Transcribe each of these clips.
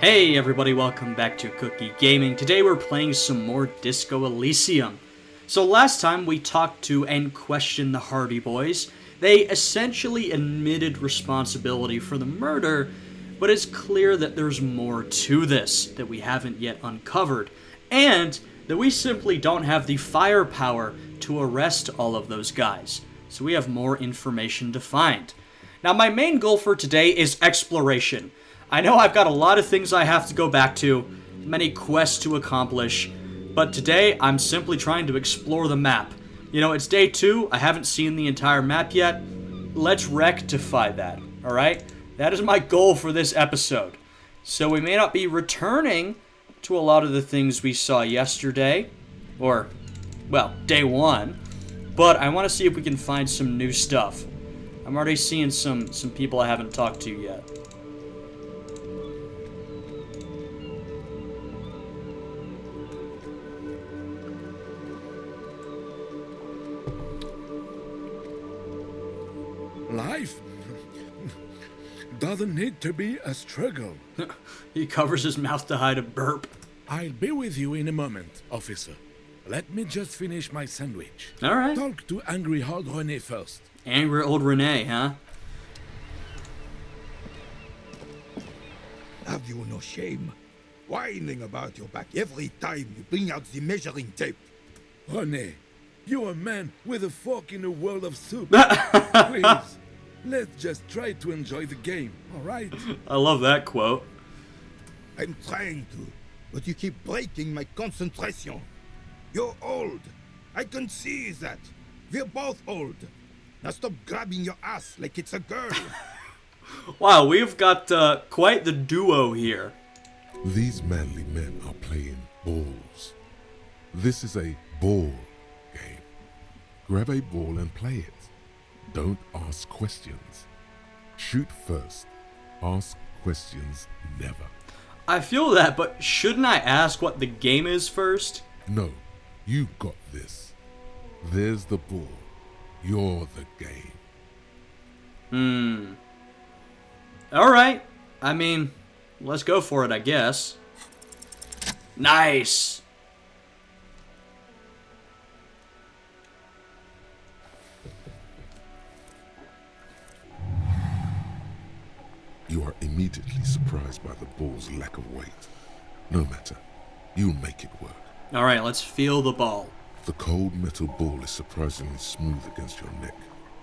Hey everybody, welcome back to Cookie Gaming. Today we're playing some more Disco Elysium. So last time we talked to and questioned the Hardy Boys. They essentially admitted responsibility for the murder, but it's clear that there's more to this that we haven't yet uncovered, and that we simply don't have the firepower to arrest all of those guys. So we have more information to find. Now my main goal for today is exploration. I know I've got a lot of things I have to go back to, many quests to accomplish, but today I'm simply trying to explore the map. You know, it's day 2, I haven't seen the entire map yet. Let's rectify that, alright? That is my goal for this episode. So we may not be returning to a lot of the things we saw yesterday, or, well, day 1, but I want to see if we can find some new stuff. I'm already seeing some people I haven't talked to yet. Life doesn't need to be a struggle. He covers his mouth to hide a burp. I'll be with you in a moment, officer. Let me just finish my sandwich. All right. Talk to angry old René first. Angry old Renee, huh? Have you no shame? Whining about your back every time you bring out the measuring tape. René, you're a man with a fork in a world of soup. Please, let's just try to enjoy the game, all right? I love that quote. I'm trying to, but you keep breaking my concentration. You're old. I can see that. We're both old. Now stop grabbing your ass like it's a girl. Wow, we've got quite the duo here. These manly men are playing balls. This is a ball game. Grab a ball and play it. Don't ask questions. Shoot first. Ask questions never. I feel that, but shouldn't I ask what the game is first? No, you got this. There's the ball. You're the game. Alright. I mean, let's go for it, I guess. Nice! You are immediately surprised by the ball's lack of weight. No matter. You'll make it work. Alright, let's feel the ball. The cold metal ball is surprisingly smooth against your neck.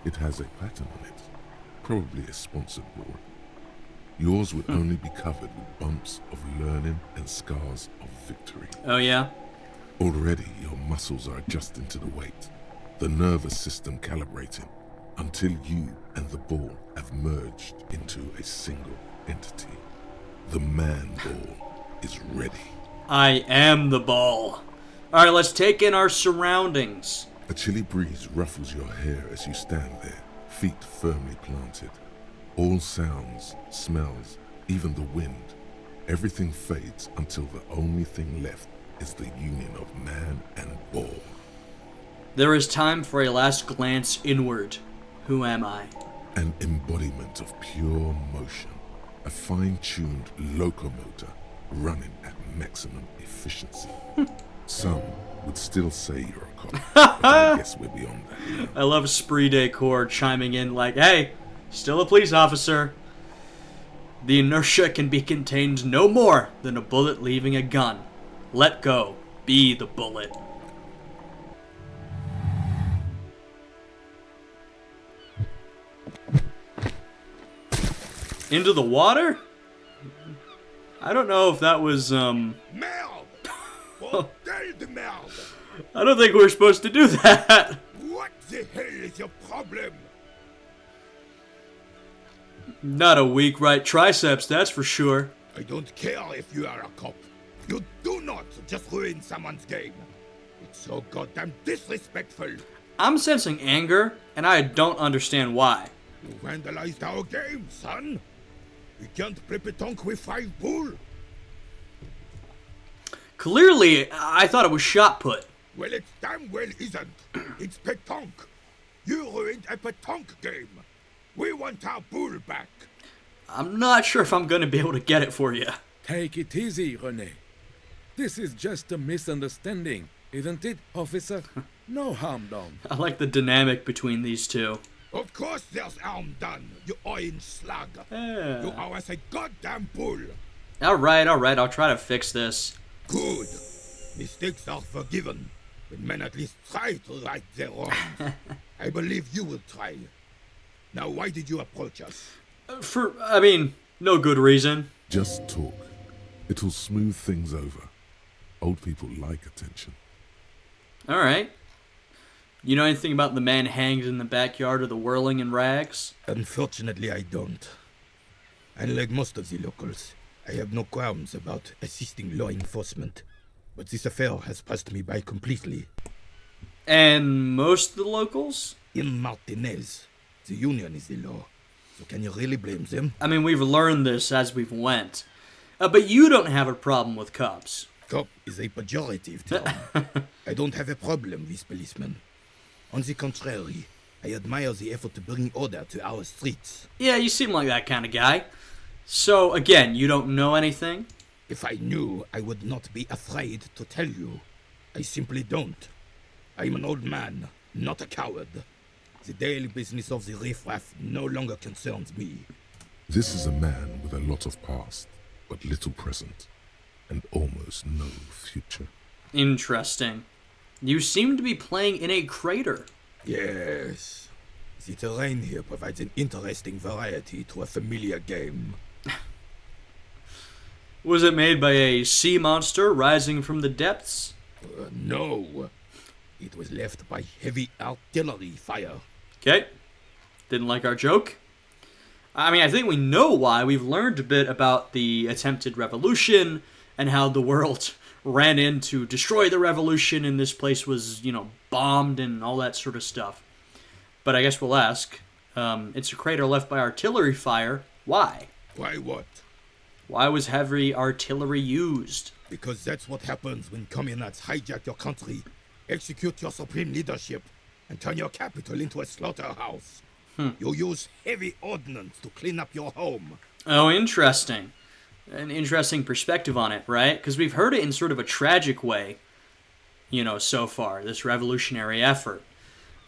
It has a pattern on it. Probably a sponsored ball. Yours would only be covered with bumps of learning and scars of victory. Oh yeah? Already your muscles are adjusting to the weight, the nervous system calibrating, until you and the ball have merged into a single entity. The man ball is ready. I am the ball. Alright, let's take in our surroundings. A chilly breeze ruffles your hair as you stand there, feet firmly planted. All sounds, smells, even the wind, everything fades until the only thing left is the union of man and ball. There is time for a last glance inward. Who am I? An embodiment of pure motion, a fine-tuned locomotor running at maximum efficiency. Some would still say you're a cop, but I guess we're beyond that now. I love Spree Decor chiming in like, hey, still a police officer. The inertia can be contained no more than a bullet leaving a gun. Let go. Be the bullet. Into the water? I don't know if that was, Merde! Bordel de merde! I don't think we're supposed to do that. What the hell is your problem? Not a weak right triceps, that's for sure. I don't care if you are a cop. You do not just ruin someone's game. It's so goddamn disrespectful. I'm sensing anger, and I don't understand why. You vandalized our game, son. We can't play pétanque with 5 bull. Clearly, I thought it was shot put. Well, it damn well isn't. It's pétanque. You ruined a pétanque game. We want our bull back. I'm not sure if I'm going to be able to get it for you. Take it easy, René. This is just a misunderstanding, isn't it, officer? No harm done. I like the dynamic between these two. Of course there's harm done, you orange slug. You are as a goddamn bull. Alright, I'll try to fix this. Good. Mistakes are forgiven, but men at least try to right their wrongs. I believe you will try. Now, why did you approach us? No good reason. Just talk. It'll smooth things over. Old people like attention. Alright. You know anything about the man hanged in the backyard of the Whirling in Rags? Unfortunately, I don't. Unlike most of the locals, I have no qualms about assisting law enforcement. But this affair has passed me by completely. And most of the locals? In Martinez, the union is the law. So can you really blame them? I mean, we've learned this as we've went. But you don't have a problem with cops. Cop is a pejorative term. I don't have a problem with policemen. On the contrary, I admire the effort to bring order to our streets. Yeah, you seem like that kind of guy. So, again, you don't know anything? If I knew, I would not be afraid to tell you. I simply don't. I'm an old man, not a coward. The daily business of the riffraff no longer concerns me. This is a man with a lot of past, but little present, and almost no future. Interesting. You seem to be playing in a crater. Yes. The terrain here provides an interesting variety to a familiar game. Was it made by a sea monster rising from the depths? No. It was left by heavy artillery fire. Okay. Didn't like our joke? I think we know why. We've learned a bit about the attempted revolution and how the world ran in to destroy the revolution and this place was, bombed and all that sort of stuff. But I guess we'll ask. It's a crater left by artillery fire. Why? Why what? Why was heavy artillery used? Because that's what happens when communists hijack your country, execute your supreme leadership, and turn your capital into a slaughterhouse. You use heavy ordnance to clean up your home. Oh, interesting. An interesting perspective on it, right? Because we've heard it in sort of a tragic way, so far, this revolutionary effort.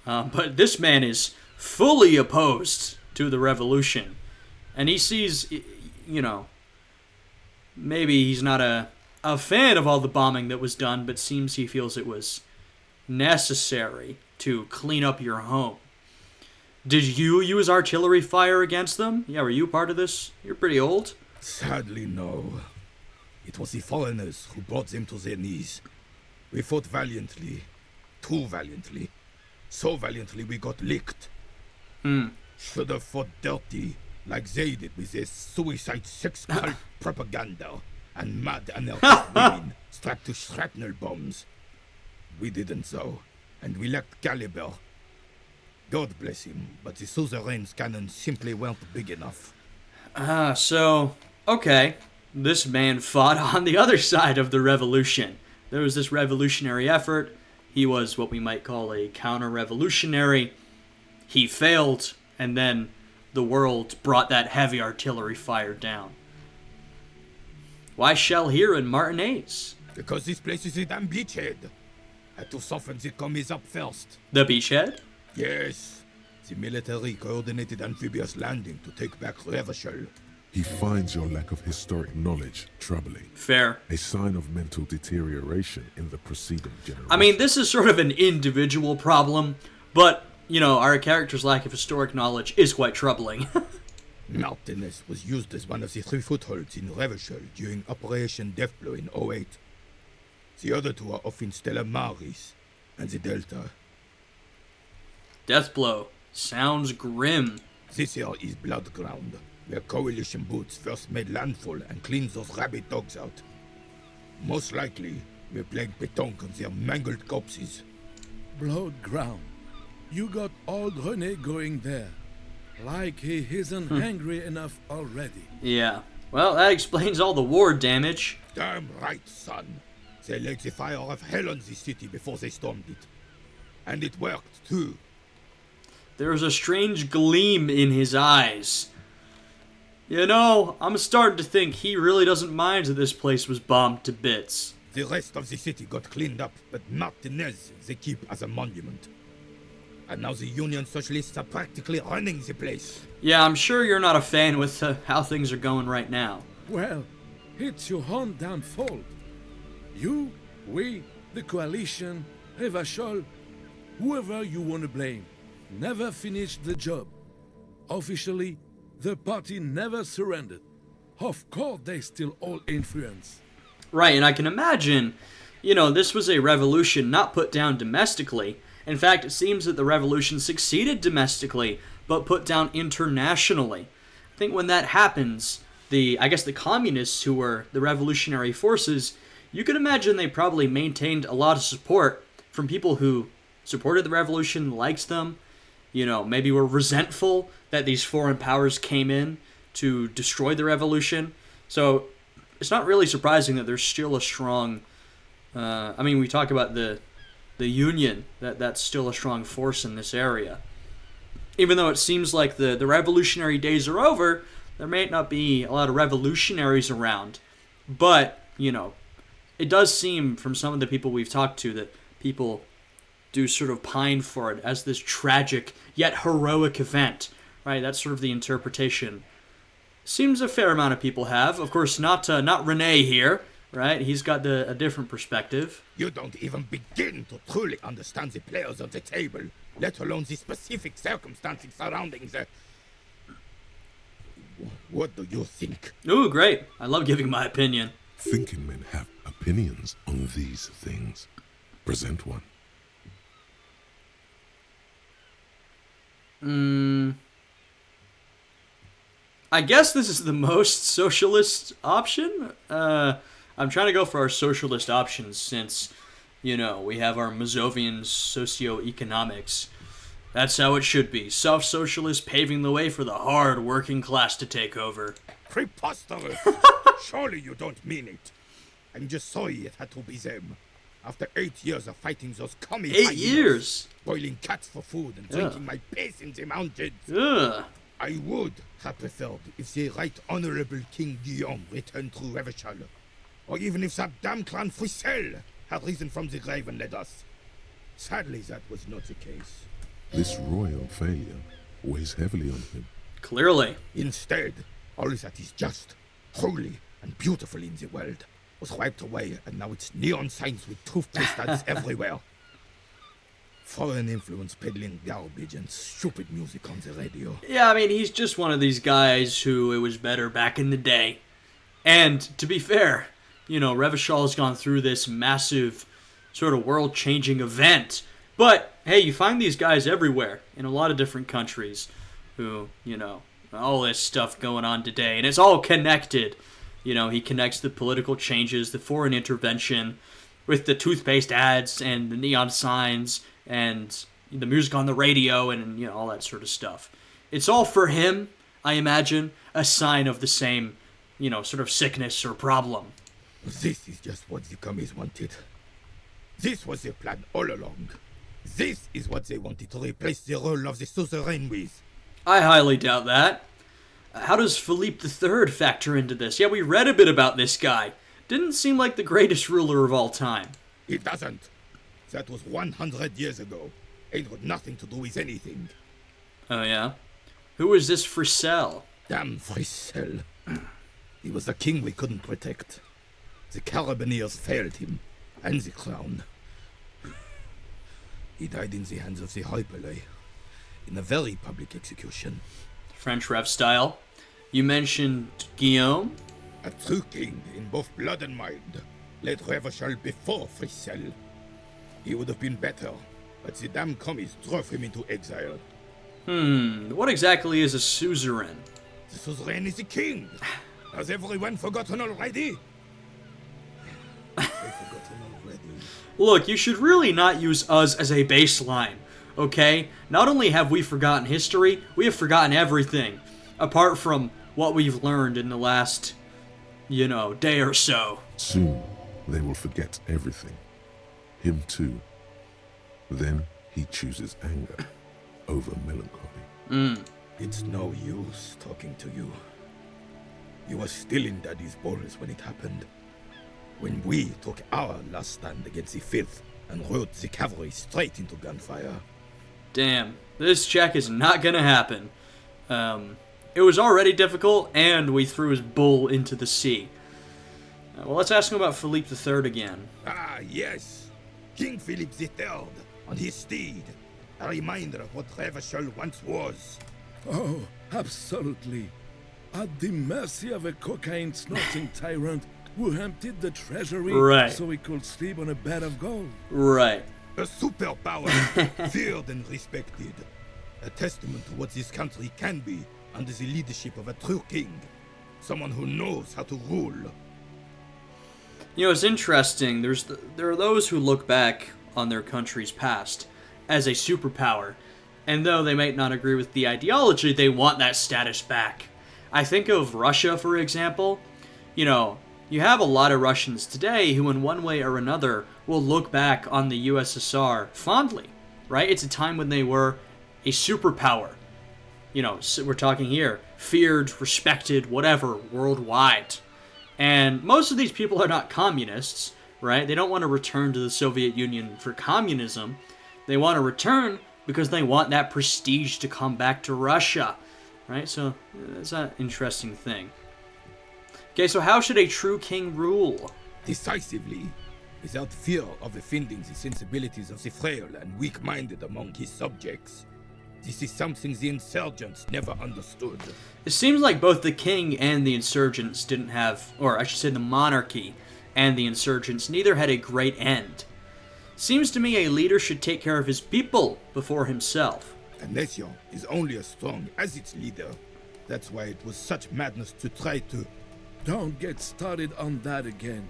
But this man is fully opposed to the revolution. And he sees, maybe he's not a fan of all the bombing that was done, but seems he feels it was necessary to clean up your home. Did you use artillery fire against them? Yeah, were you part of this? You're pretty old. Sadly, no. It was the foreigners who brought them to their knees. We fought valiantly. Too valiantly. So valiantly we got licked. Should have fought dirty, like they did with their suicide sex cult propaganda and mad anarchist women strapped to shrapnel bombs. We didn't so, and we lacked caliber. God bless him, but the suzerain's cannons simply weren't big enough. Okay. This man fought on the other side of the revolution. There was this revolutionary effort. He was what we might call a counter-revolutionary. He failed, and then the world brought that heavy artillery fire down. Why shell here in Martinez? Because this place is a damn beachhead. Had to soften the commies up first. The beachhead? Yes. The military coordinated amphibious landing to take back Revachol. He finds your lack of historic knowledge troubling. Fair. A sign of mental deterioration in the preceding generation. This is sort of an individual problem, but, our character's lack of historic knowledge is quite troubling. Martinez was used as one of the 3 footholds in Revachol during Operation Deathblow in 08. The other 2 are off in Stella Maris and the Delta. Deathblow. Sounds grim. This here is Blood Ground, where coalition boots first made landfall and cleaned those rabid dogs out. Most likely, we're playing pétanque on their mangled corpses. Blood ground. You got old René going there. Like he isn't angry enough already. Yeah. Well, that explains all the war damage. Damn right, son. They laid the fire of hell on the city before they stormed it. And it worked, too. There was a strange gleam in his eyes. You know, I'm starting to think he really doesn't mind that this place was bombed to bits. The rest of the city got cleaned up, but Martinez they keep as a monument. And now the Union Socialists are practically running the place. Yeah, I'm sure you're not a fan with how things are going right now. Well, it's your own damn fault. You, we, the coalition, Revachol, whoever you want to blame, never finished the job. Officially, the party never surrendered. Of course, they still hold influence. Right, and I can imagine, you know, this was a revolution not put down domestically. In fact, it seems that the revolution succeeded domestically, but put down internationally. I think when that happens, the communists who were the revolutionary forces, you can imagine they probably maintained a lot of support from people who supported the revolution, liked them, you know, maybe were resentful that these foreign powers came in to destroy the revolution. So it's not really surprising that there's still a strong, we talk about the Union, that's still a strong force in this area. Even though it seems like the revolutionary days are over, there may not be a lot of revolutionaries around. But, you know, it does seem from some of the people we've talked to that people do sort of pine for it as this tragic yet heroic event, right? That's sort of the interpretation. Seems a fair amount of people have. Of course, not Rene here, right? He's got a different perspective. You don't even begin to truly understand the players on the table, let alone the specific circumstances surrounding the... What do you think? Ooh, great. I love giving my opinion. Thinking men have opinions on these things. Present one. I guess this is the most socialist option. I'm trying to go for our socialist options since, you know, we have our Mazovian socioeconomics. That's how it should be. Self-socialist paving the way for the hard working class to take over. Preposterous! Surely you don't mean it. I'm just sorry it had to be them. After 8 years of fighting those commie 8 years? Boiling cats for food and drinking my piss in the mountains. Ugh. I would have preferred if the Right Honorable King Guillaume returned through Revachol, or even if that damn clan Frisel had risen from the grave and led us. Sadly, that was not the case. This royal failure weighs heavily on him. Clearly. Instead, all that is just, holy, and beautiful in the world was wiped away, and now it's neon signs with toothpaste ads everywhere. Foreign influence peddling garbage and stupid music on the radio. Yeah, I mean, he's just one of these guys who it was better back in the day. And to be fair, you know, Revachol's gone through this massive sort of world-changing event. But, hey, you find these guys everywhere in a lot of different countries who, you know, all this stuff going on today. And it's all connected. You know, he connects the political changes, the foreign intervention, with the toothpaste ads and the neon signs and the music on the radio and, you know, all that sort of stuff. It's all for him, I imagine, a sign of the same, you know, sort of sickness or problem. This is just what the commies wanted. This was their plan all along. This is what they wanted to replace the role of the suzerain with. I highly doubt that. How does Philippe III factor into this? Yeah, we read a bit about this guy. Didn't seem like the greatest ruler of all time. It doesn't. That was 100 years ago. It had nothing to do with anything. Oh, yeah? Who is this Frisel? Damn Frisel. He was the king we couldn't protect. The Carabineers failed him, and the crown. He died in the hands of the Hyperlay, in a very public execution. French Rev style. You mentioned Guillaume? A true king in both blood and mind led Revachol before Frisel. He would have been better, but the damn commies drove him into exile. What exactly is a suzerain? The suzerain is the king. Has everyone forgotten already? They've forgotten already. Look, you should really not use us as a baseline, okay? Not only have we forgotten history, we have forgotten everything, apart from what we've learned in the last, you know, day or so. Soon, they will forget everything. Him too. Then he chooses anger over melancholy. It's no use talking to you. You were still in Daddy's balls when it happened. When we took our last stand against the filth and rode the cavalry straight into gunfire. Damn, this check is not gonna happen. It was already difficult, and we threw his bull into the sea. Well, let's ask him about Philippe III again. Ah, yes. King Philip III on his steed. A reminder of what Revachol once was. Oh, absolutely. At the mercy of a cocaine-snorting tyrant who emptied the treasury Right. so he could sleep on a bed of gold. Right. A superpower, feared and respected. A testament to what this country can be under the leadership of a true king. Someone who knows how to rule. You know, it's interesting. There are those who look back on their country's past as a superpower, and though they might not agree with the ideology, they want that status back. I think of Russia, for example. You know, you have a lot of Russians today who, in one way or another, will look back on the USSR fondly, right? It's a time when they were a superpower. You know, so we're talking here, feared, respected, whatever, worldwide. And most of these people are not communists, right? They don't want to return to the Soviet Union for communism. They want to return because they want that prestige to come back to Russia, right? So that's an interesting thing. Okay, so how should a true king rule? Decisively, without fear of offending the sensibilities of the frail and weak-minded among his subjects. This is something the insurgents never understood. It seems like both the king and the insurgents didn't have, or I should say the monarchy and the insurgents, neither had a great end. Seems to me a leader should take care of his people before himself. A nation is only as strong as its leader. That's why it was such madness to try to... Don't get started on that again.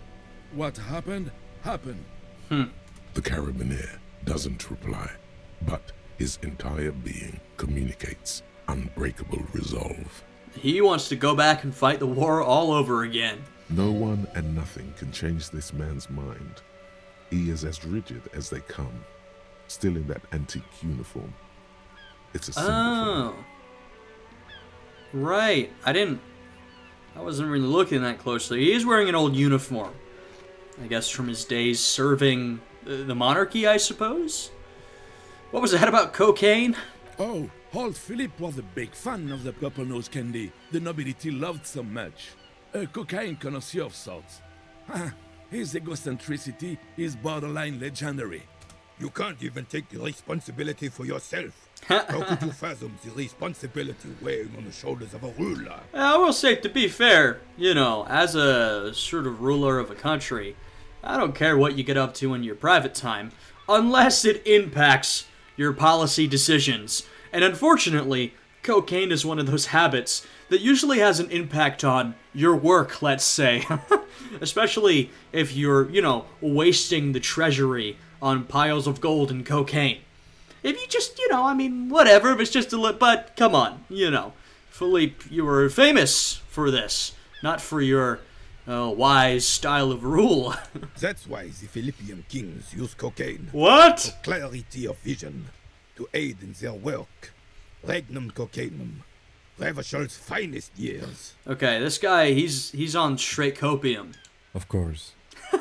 What happened, happened. The carabiner doesn't reply, but his entire being communicates unbreakable resolve. He wants to go back and fight the war all over again. No one and nothing can change this man's mind. He is as rigid as they come, still in that antique uniform. It's a symbol for him. Right. I wasn't really looking that closely. He is wearing an old uniform. I guess from his days serving the monarchy, I suppose? What was that about cocaine? Oh, old Philip was a big fan of the purple nose candy the nobility loved so much. A cocaine connoisseur of sorts. His egocentricity is borderline legendary. You can't even take the responsibility for yourself. How could you fathom the responsibility weighing on the shoulders of a ruler? I will say, to be fair, you know, as a sort of ruler of a country, I don't care what you get up to in your private time, unless it impacts your policy decisions. And unfortunately, cocaine is one of those habits that usually has an impact on your work, let's say. Especially if you're, you know, wasting the treasury on piles of gold and cocaine. If you just, you know, I mean, whatever, if it's just but come on, you know. Philippe, you were famous for this, not for your wise style of rule. That's why the Philippian kings use cocaine. What? For clarity of vision, to aid in their work. Regnum cocainum. Revachol's finest years. Okay, this guy, he's on straight copium. Of course.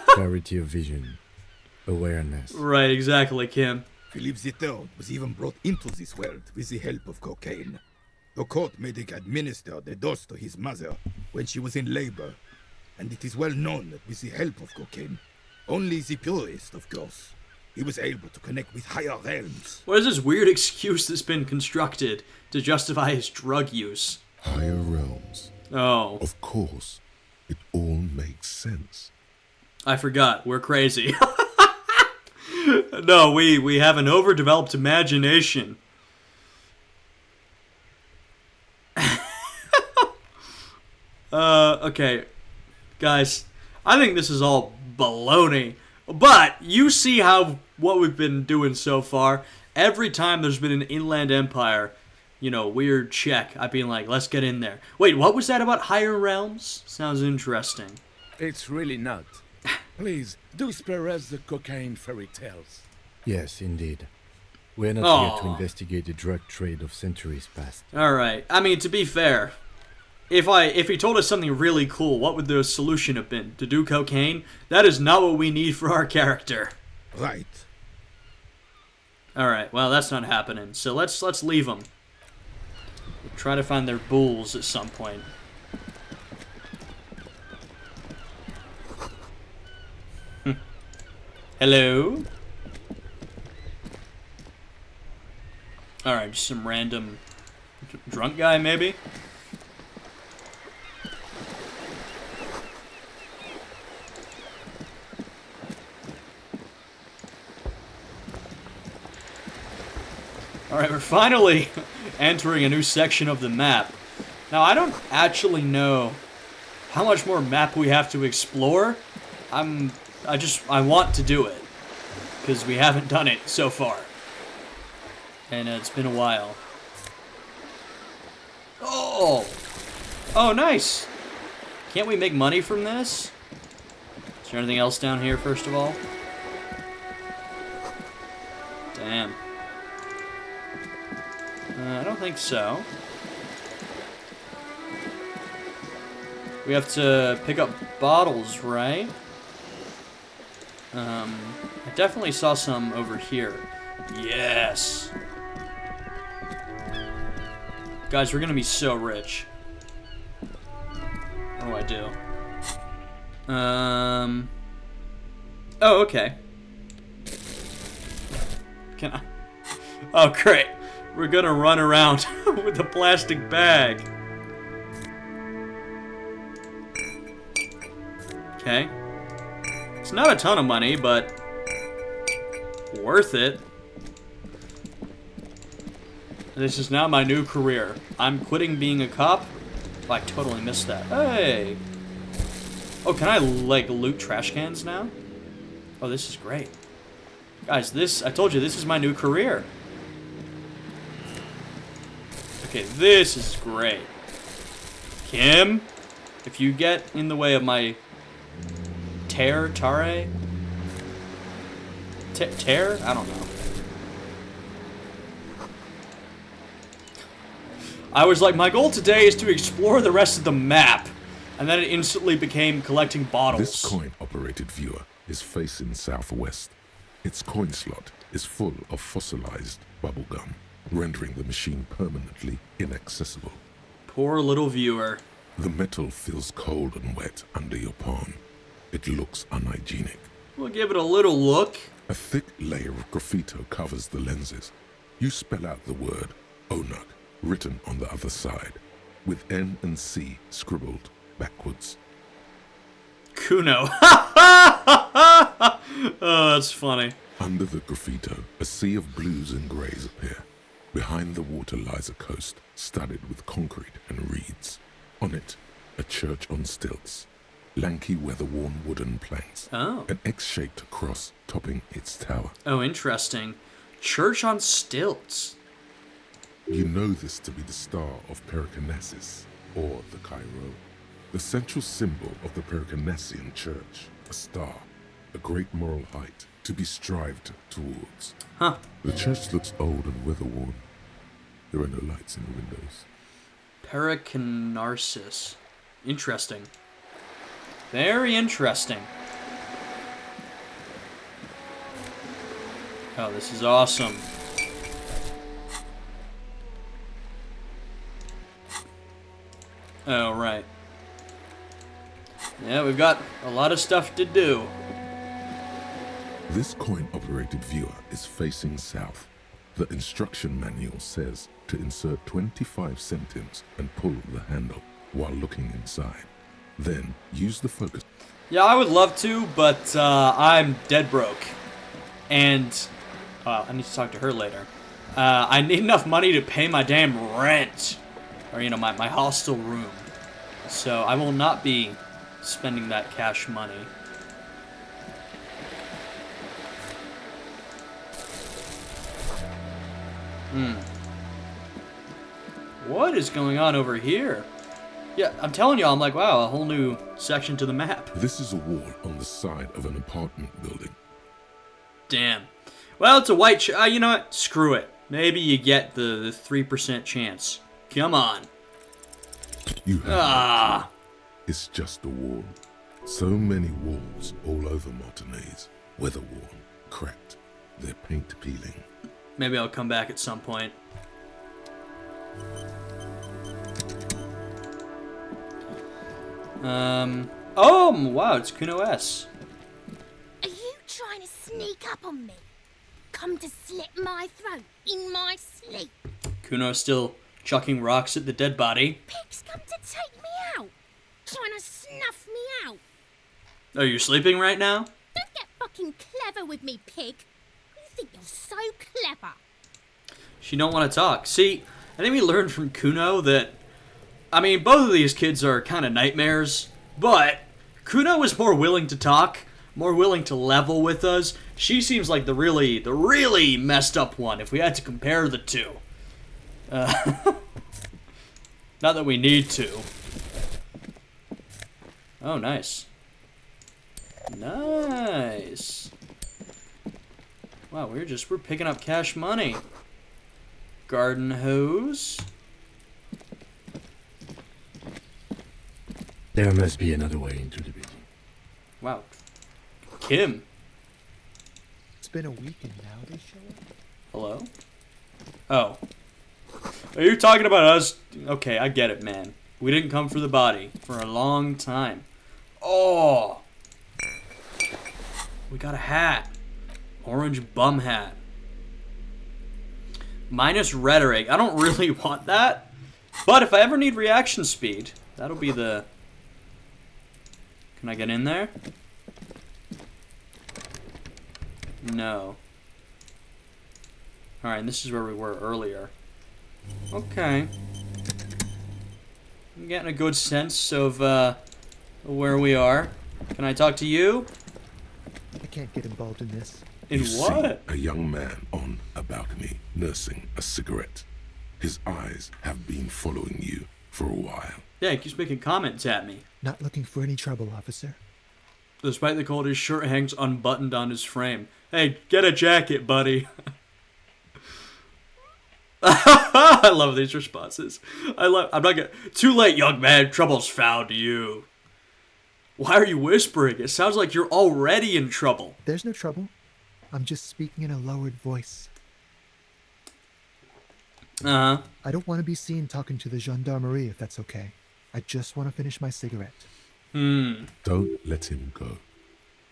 Clarity of vision. Awareness. Right, exactly, Kim. Philip III was even brought into this world with the help of cocaine. The court made him administer the dose to his mother when she was in labor. And it is well known that with the help of cocaine, only the purest, of course, he was able to connect with higher realms. What is this weird excuse that's been constructed to justify his drug use? Higher realms. Oh. Of course, it all makes sense. I forgot. We're crazy. No, we have an overdeveloped imagination. Okay. Guys, I think this is all baloney. But you see what we've been doing so far. Every time there's been an inland empire, you know, weird check, I've been like, let's get in there. Wait, what was that about higher realms? Sounds interesting. It's really not. Please, do spare us the cocaine fairy tales. Yes, indeed. We're not here to Aw. investigate the drug trade of centuries past. Alright, I mean, to be fair, if he told us something really cool, what would the solution have been? To do cocaine? That is not what we need for our character. Right. All right, well, that's not happening. So let's leave them. We'll try to find their bulls at some point. Hello? Alright, just some random drunk guy, maybe? Alright, we're finally entering a new section of the map. Now, I don't actually know how much more map we have to explore. I want to do it, because we haven't done it so far. And it's been a while. Oh! Oh, nice! Can't we make money from this? Is there anything else down here, first of all? Damn. I don't think so. We have to pick up bottles, right? I definitely saw some over here. Yes! Guys, we're gonna be so rich. What do I do? Oh, okay. Can I? Oh, great. We're gonna run around with a plastic bag. Okay. It's not a ton of money, but worth it. This is now my new career. I'm quitting being a cop. Oh, I totally missed that. Hey! Oh, can I, like, loot trash cans now? Oh, this is great. Guys, I told you, this is my new career. Okay, this is great. Kim, if you get in the way of my tear? I don't know. I was like, my goal today is to explore the rest of the map. And then it instantly became collecting bottles. This coin-operated viewer is facing southwest. Its coin slot is full of fossilized bubblegum, rendering the machine permanently inaccessible. Poor little viewer. The metal feels cold and wet under your palm. It looks unhygienic. We'll give it a little look. A thick layer of graffito covers the lenses. You spell out the word Onuk, written on the other side, with N and C scribbled backwards. Kuno. Oh, that's funny. Under the graffito, a sea of blues and greys appear. Behind the water lies a coast studded with concrete and reeds. On it, a church on stilts. Lanky, weather-worn wooden planks. Oh. An X-shaped cross topping its tower. Oh, interesting. Church on stilts. You know this to be the star of Periconesus, or the Cairo. The central symbol of the Periconesian church. A star. A great moral height to be strived towards. Huh. The church looks old and weather-worn. There are no lights in the windows. Periconarsis. Interesting. Very interesting. Oh, this is awesome. Oh, right. Yeah, we've got a lot of stuff to do. This coin-operated viewer is facing south. The instruction manual says to insert 25 centimes and pull the handle while looking inside. Then use the focus. Yeah, I would love to, but I'm dead broke. And I need to talk to her later. I need enough money to pay my damn rent. Or, you know, my hostel room. So I will not be spending that cash money. What is going on over here? Yeah, I'm telling y'all, I'm like, wow, a whole new section to the map. This is a wall on the side of an apartment building. Damn. Well, it's a white you know what? Screw it. Maybe you get the 3% chance. Come on. You have no Ah. clue. It's just a wall. So many walls all over Martinez. Weather-worn, cracked, their paint peeling. Maybe I'll come back at some point. Oh, wow, it's Kuno S. Are you trying to sneak up on me? Come to slit my throat in my sleep? Kuno still chucking rocks at the dead body. Pig's come to take me out. Trying to snuff me out. Are you sleeping right now? Don't get fucking clever with me, pig. You think you're so clever. She don't want to talk. See, I think we learned from Kuno that, I mean, both of these kids are kind of nightmares, but Kuno is more willing to talk, more willing to level with us. She seems like the really messed up one, if we had to compare the two. Not that we need to. Oh, nice. Nice. Wow, we're picking up cash money. Garden hose. There must be another way into the building. Wow. Kim. It's been a week and now they show up? Hello? Oh. Are you talking about us? Okay, I get it, man. We didn't come for the body for a long time. Oh! We got a hat. Orange bum hat. Minus rhetoric. I don't really want that. But if I ever need reaction speed, that'll be the... Can I get in there? No. Alright, and this is where we were earlier. Okay. I'm getting a good sense of where we are. Can I talk to you? I can't get involved in this. In You what? see a young man on a balcony nursing a cigarette. His eyes have been following you for a while. Yeah, he keeps making comments at me. Not looking for any trouble, officer. Despite the cold, his shirt hangs unbuttoned on his frame. Hey, get a jacket, buddy. I love these responses. I'm not gonna... Too late, young man. Trouble's found you. Why are you whispering? It sounds like you're already in trouble. There's no trouble. I'm just speaking in a lowered voice. Uh-huh. I don't want to be seen talking to the gendarmerie if that's okay. I just want to finish my cigarette. Don't let him go.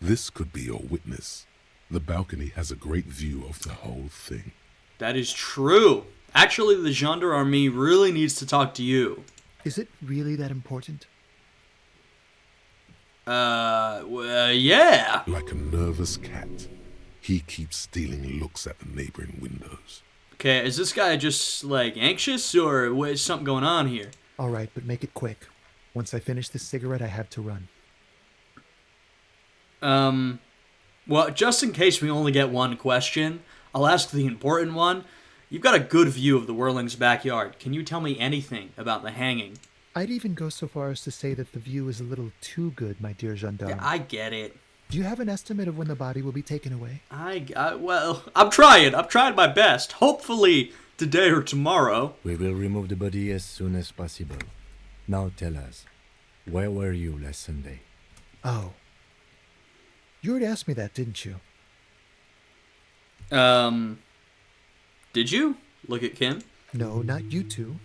This could be your witness. The balcony has a great view of the whole thing. That is true. Actually, the gendarmerie really needs to talk to you. Is it really that important? Well, yeah. Like a nervous cat, he keeps stealing looks at the neighboring windows. Okay, is this guy just, like, anxious, or is something going on here? All right, but make it quick. Once I finish this cigarette, I have to run. Well, just in case we only get one question, I'll ask the important one. You've got a good view of the Whirling's backyard. Can you tell me anything about the hanging? I'd even go so far as to say that the view is a little too good, my dear gendarme. Yeah, I get it. Do you have an estimate of when the body will be taken away? Well, I'm trying my best. Hopefully today or tomorrow. We will remove the body as soon as possible. Now tell us, where were you last Sunday? Oh. You already asked me that, didn't you? Did you? Look at Kim. No, not you two.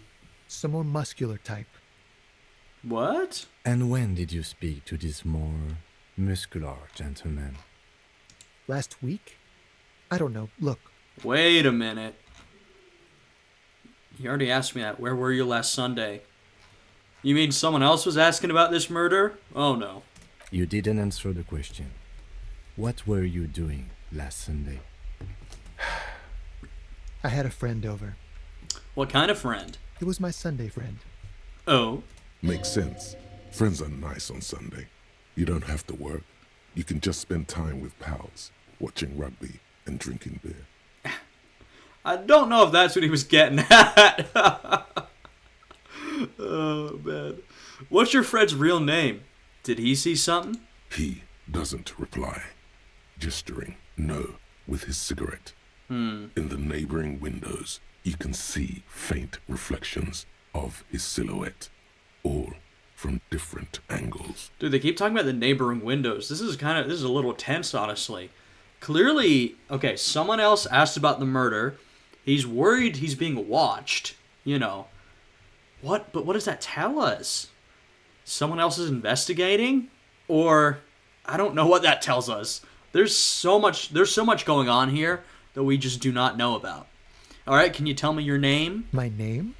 Some more muscular type. What? And when did you speak to this more muscular gentleman? Last week? I don't know. Look, Wait a minute. You already asked me that. Where were you last Sunday? You mean someone else was asking about this murder? Oh no. You didn't answer the question. What were you doing last Sunday? I had a friend over. What kind of friend? It was my Sunday friend. Oh. Makes sense. Friends are nice on Sunday. You don't have to work. You can just spend time with pals, watching rugby and drinking beer. I don't know if that's what he was getting at. Oh, man. What's your friend's real name? Did he see something? He doesn't reply, gesturing no with his cigarette. In the neighboring windows, you can see faint reflections of his silhouette. all from different angles. Dude, they keep talking about the neighboring windows. This is a little tense, honestly. Clearly, okay, someone else asked about the murder. He's worried he's being watched, you know. What does that tell us? Someone else is investigating? Or I don't know what that tells us. There's so much going on here that we just do not know about. All right, can you tell me your name? My name?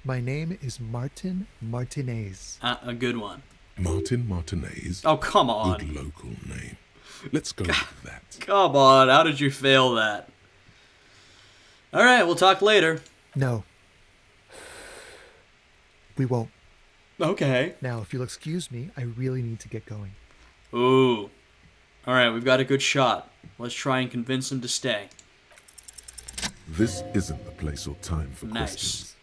My name is Martin Martinez. A good one. Martin Martinez. Oh, come on. Good local name. Let's go with that. Come on, how did you fail that? All right, we'll talk later. No. We won't. Okay. Now, if you'll excuse me, I really need to get going. Ooh. All right, we've got a good shot. Let's try and convince him to stay. This isn't the place or time for Nice. questions.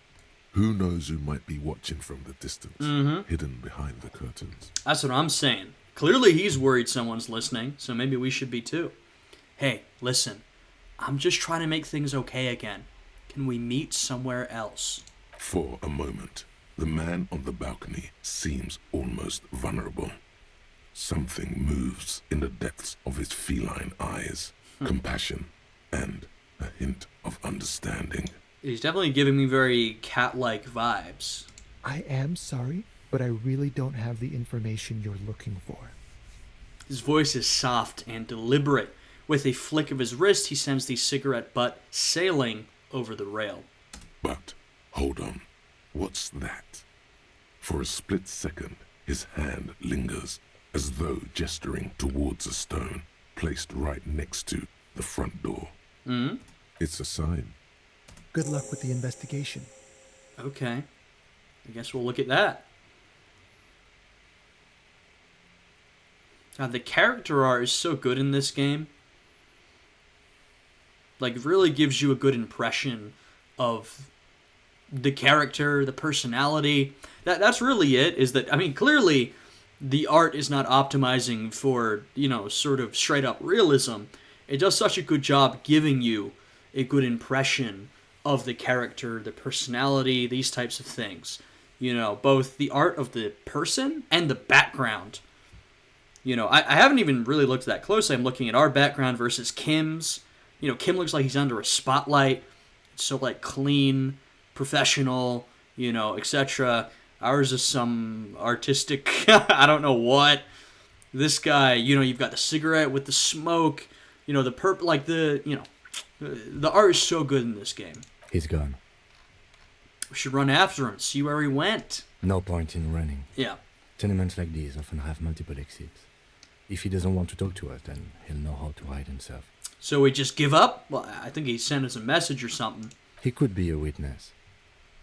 Who knows who might be watching from the distance, hidden behind the curtains. That's what I'm saying. Clearly he's worried someone's listening, so maybe we should be too. Hey, listen. I'm just trying to make things okay again. Can we meet somewhere else? For a moment, the man on the balcony seems almost vulnerable. Something moves in the depths of his feline eyes. Compassion and a hint of understanding. He's definitely giving me very cat-like vibes. I am sorry, but I really don't have the information you're looking for. His voice is soft and deliberate. With a flick of his wrist, he sends the cigarette butt sailing over the rail. But, hold on, what's that? For a split second, his hand lingers, as though gesturing towards a stone placed right next to the front door. It's a sign. Good luck with the investigation. Okay. I guess we'll look at that. God, the character art is so good in this game. Like, really gives you a good impression of the character, the personality. That's really it, is that, I mean, clearly the art is not optimizing for, you know, sort of straight up realism. It does such a good job giving you a good impression of the character, the personality, these types of things. You know, both the art of the person and the background. You know, I haven't even really looked that closely. I'm looking at our background versus Kim's. You know, Kim looks like he's under a spotlight. It's so, like, clean, professional, you know, etc. Ours is some artistic, I don't know what. This guy, you know, you've got the cigarette with the smoke. You know, the art is so good in this game. He's gone. We should run after him, see where he went. No point in running. Yeah. Tenements like these often have multiple exits. If he doesn't want to talk to us, then he'll know how to hide himself. So we just give up? Well, I think he sent us a message or something. He could be a witness.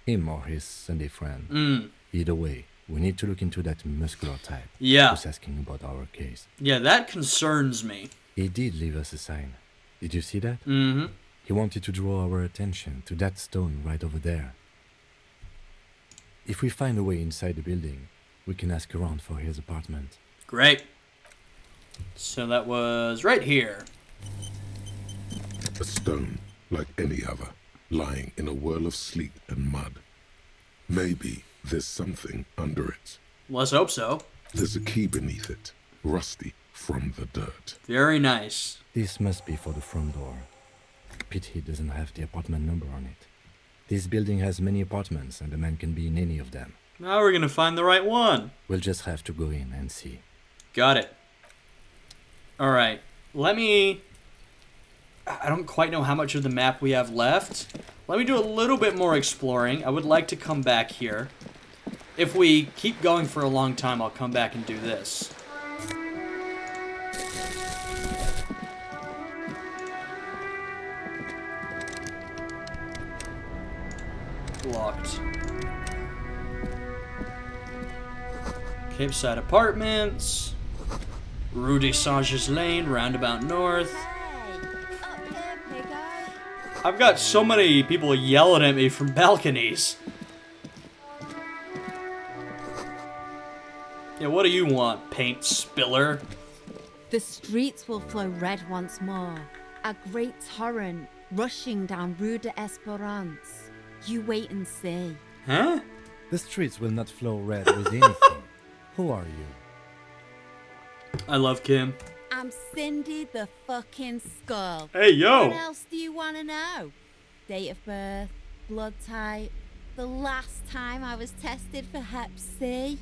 Him or his Sunday friend. Either way, we need to look into that muscular type. Yeah. Who's asking about our case. Yeah, that concerns me. He did leave us a sign. Did you see that? Mm-hmm. He wanted to draw our attention to that stone right over there. If we find a way inside the building, we can ask around for his apartment. Great. So that was right here. A stone, like any other, lying in a whirl of sleet and mud. Maybe there's something under it. Let's hope so. There's a key beneath it, rusty from the dirt. Very nice. This must be for the front door. Pity he doesn't have the apartment number on it. This building has many apartments, and the man can be in any of them. Now we're gonna find the right one. We'll just have to go in and see. Got it. Alright, I don't quite know how much of the map we have left. Let me do a little bit more exploring. I would like to come back here. If we keep going for a long time, I'll come back and do this. Locked. Cape-side apartments. Rue des Sages Lane, roundabout north. Hey, up here, piggo. I've got so many people yelling at me from balconies. Yeah, what do you want, paint spiller? The streets will flow red once more. A great torrent rushing down Rue de Esperance. You wait and see. Huh? The streets will not flow red with anything. Who are you? I love Kim. I'm Cindy the fucking Skull. Hey, yo! What else do you want to know? Date of birth, blood type, the last time I was tested for Hep C.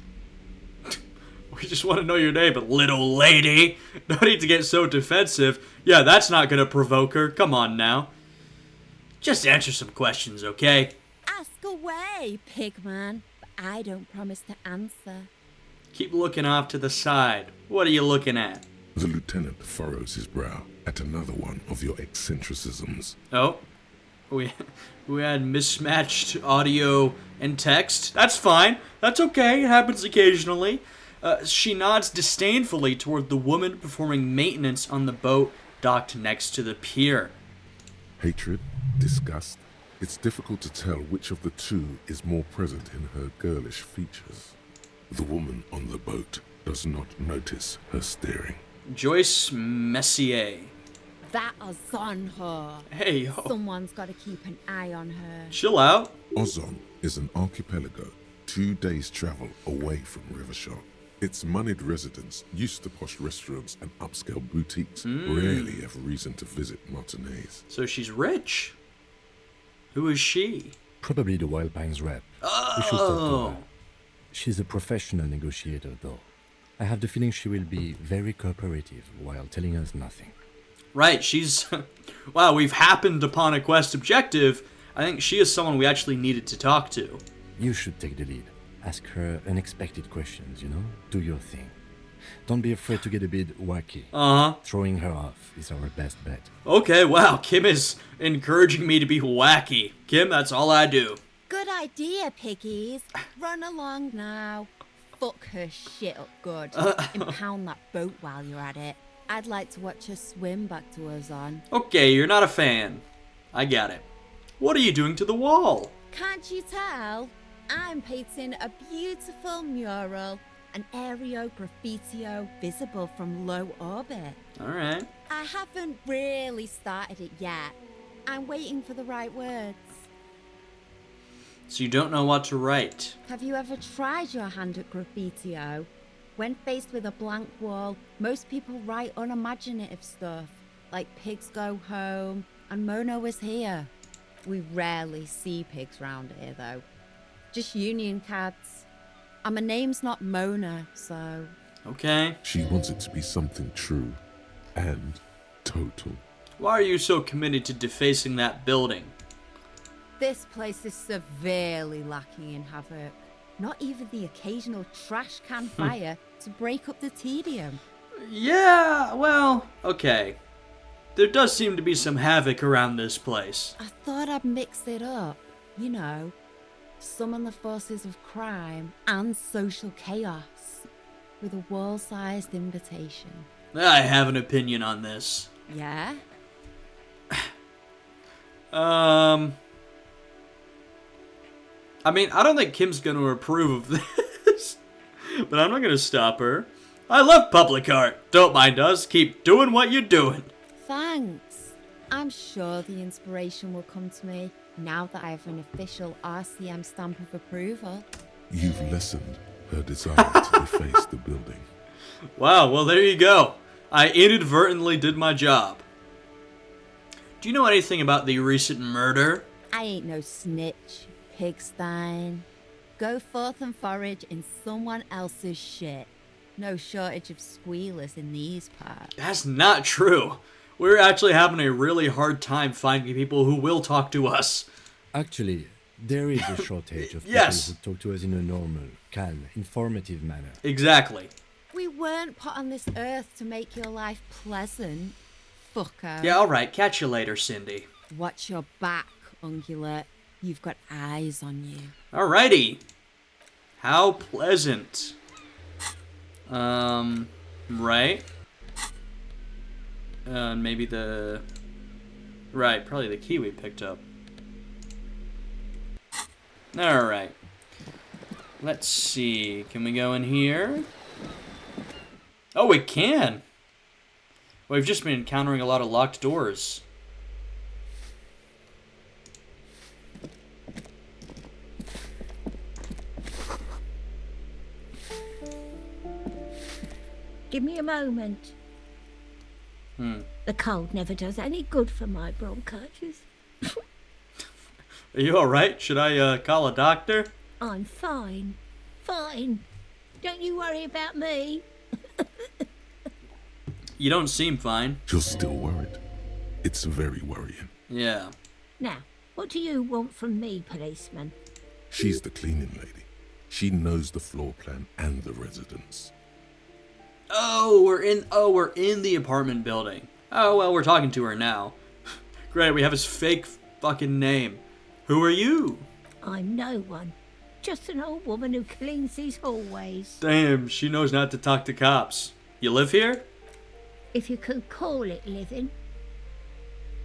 We just want to know your name, little lady. No need to get so defensive. Yeah, that's not gonna provoke her. Come on now. Just answer some questions, okay? Ask away, pigman. But I don't promise to answer. Keep looking off to the side. What are you looking at? The lieutenant furrows his brow at another one of your eccentricisms. Oh, we had mismatched audio and text. That's fine. That's okay. It happens occasionally. She nods disdainfully toward the woman performing maintenance on the boat docked next to the pier. Hatred, disgust. It's difficult to tell which of the two is more present in her girlish features. The woman on the boat does not notice her staring. Joyce Messier. That is on her. Hey, yo. Someone's got to keep an eye on her. Chill out. Ozon is an archipelago 2 days' travel away from Rivershaw. Its moneyed residents, used to posh restaurants and upscale boutiques, rarely have reason to visit Martinez. So she's rich. Who is she? Probably the Wild Pines rep. We should talk to her. She's a professional negotiator, though. I have the feeling she will be very cooperative while telling us nothing. Right, she's... Wow, we've happened upon a quest objective. I think she is someone we actually needed to talk to. You should take the lead. Ask her unexpected questions, you know? Do your thing. Don't be afraid to get a bit wacky. Uh-huh. Throwing her off is our best bet. Okay, wow, Kim is encouraging me to be wacky. Kim, that's all I do. Good idea, piggies. Run along now. Fuck her shit up good. Impound that boat while you're at it. I'd like to watch her swim back to Ozon. Okay, you're not a fan. I got it. What are you doing to the wall? Can't you tell? I'm painting a beautiful mural, an aereo graffitio visible from low orbit. Alright. I haven't really started it yet. I'm waiting for the right words. So you don't know what to write. Have you ever tried your hand at graffitio? When faced with a blank wall, most people write unimaginative stuff, like pigs go home and Mono is here. We rarely see pigs round here, though. Just union cats. And my name's not Mona, so... Okay. She wants it to be something true and total. Why are you so committed to defacing that building? This place is severely lacking in havoc. Not even the occasional trash can fire to break up the tedium. Yeah, well, okay. There does seem to be some havoc around this place. I thought I'd mix it up, you know. Summon the forces of crime and social chaos with a wall-sized invitation. I have an opinion on this. Yeah? I mean, I don't think Kim's gonna approve of this, but I'm not gonna stop her. I love public art. Don't mind us. Keep doing what you're doing. Thanks. I'm sure the inspiration will come to me now that I have an official RCM stamp of approval. You've lessened her desire to deface the building. Wow, well, there you go. I inadvertently did my job. Do you know anything about the recent murder? I ain't no snitch, pigstein. Go forth and forage in someone else's shit. No shortage of squealers in these parts. That's not true. We're actually having a really hard time finding people who will talk to us. Actually, there is a shortage of Yes. people who talk to us in a normal, calm, informative manner. Exactly. We weren't put on this earth to make your life pleasant, fucker. Yeah, alright. Catch you later, Cindy. Watch your back, ungulate. You've got eyes on you. Alrighty. How pleasant. Right? Maybe the... Right, probably the key we picked up. Alright. Let's see. Can we go in here? Oh, we can! Well, we've just been encountering a lot of locked doors. Give me a moment. The cold never does any good for my bronchitis. Are you alright? Should I call a doctor? I'm fine. Fine. Don't you worry about me. You don't seem fine. You're still worried. It's very worrying. Yeah. Now, what do you want from me, policeman? She's the cleaning lady. She knows the floor plan and the residence. Oh, we're in the apartment building. Oh, well, we're talking to her now. Great, we have his fake fucking name. Who are you? I'm no one. Just an old woman who cleans these hallways. Damn, she knows not to talk to cops. You live here? If you could call it living.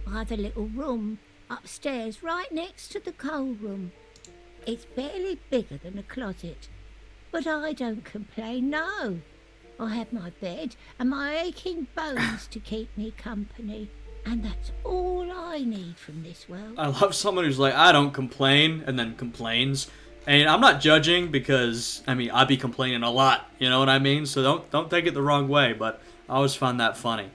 I have a little room upstairs right next to the coal room. It's barely bigger than a closet. But I don't complain, no. I have my bed and my aching bones to keep me company. And that's all I need from this world. I love someone who's like, I don't complain, and then complains. And I'm not judging because, I mean, I be complaining a lot, you know what I mean? So don't take it the wrong way, but I always found that funny.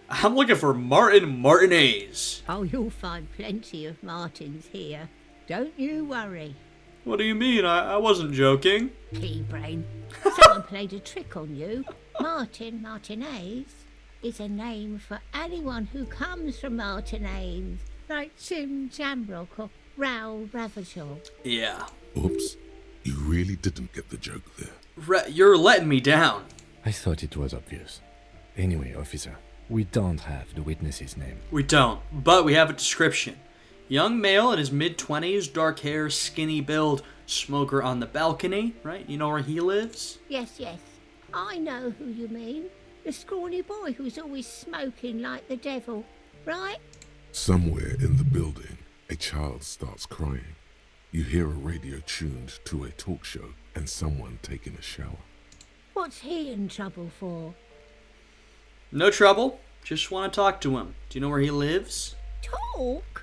I'm looking for Martin Martinez. Oh, you'll find plenty of Martins here. Don't you worry. What do you mean? I wasn't joking. Pea-brain. Someone played a trick on you. Martin Martinez is a name for anyone who comes from Martinez, like Jim Jambrock or Raoul Ravachol. Yeah. Oops. You really didn't get the joke there. You're letting me down. I thought it was obvious. Anyway, officer, we don't have the witness's name. We don't, but we have a description. Young male in his mid-20s, dark hair, skinny build, smoker on the balcony, right? You know where he lives? Yes. I know who you mean. The scrawny boy who's always smoking like the devil, right? Somewhere in the building, a child starts crying. You hear a radio tuned to a talk show and someone taking a shower. What's he in trouble for? No trouble. Just want to talk to him. Do you know where he lives? Talk?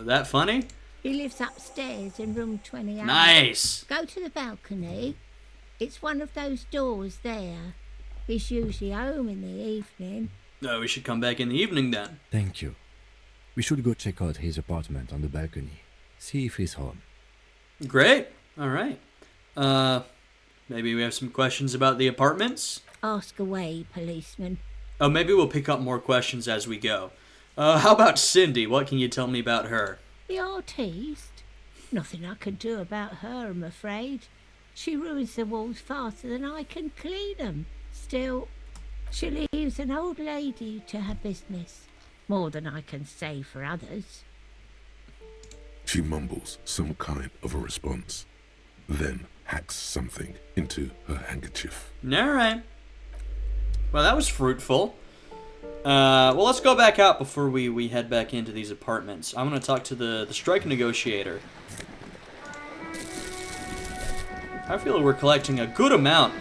That funny? He lives upstairs in room 28. Nice. Go to the balcony. It's one of those doors there. He's usually home in the evening. We should come back in the evening then. Thank you. We should go check out his apartment on the balcony. See if he's home. Great. All right. Maybe we have some questions about the apartments? Ask away, policeman. Oh, maybe we'll pick up more questions as we go. How about Cindy? What can you tell me about her? The artiste? Nothing I can do about her, I'm afraid. She ruins the walls faster than I can clean them. Still, she leaves an old lady to her business. More than I can say for others. She mumbles some kind of a response, then hacks something into her handkerchief. All right. Well, that was fruitful. Well, let's go back out before we head back into these apartments. I'm going to talk to the strike negotiator. I feel like we're collecting a good amount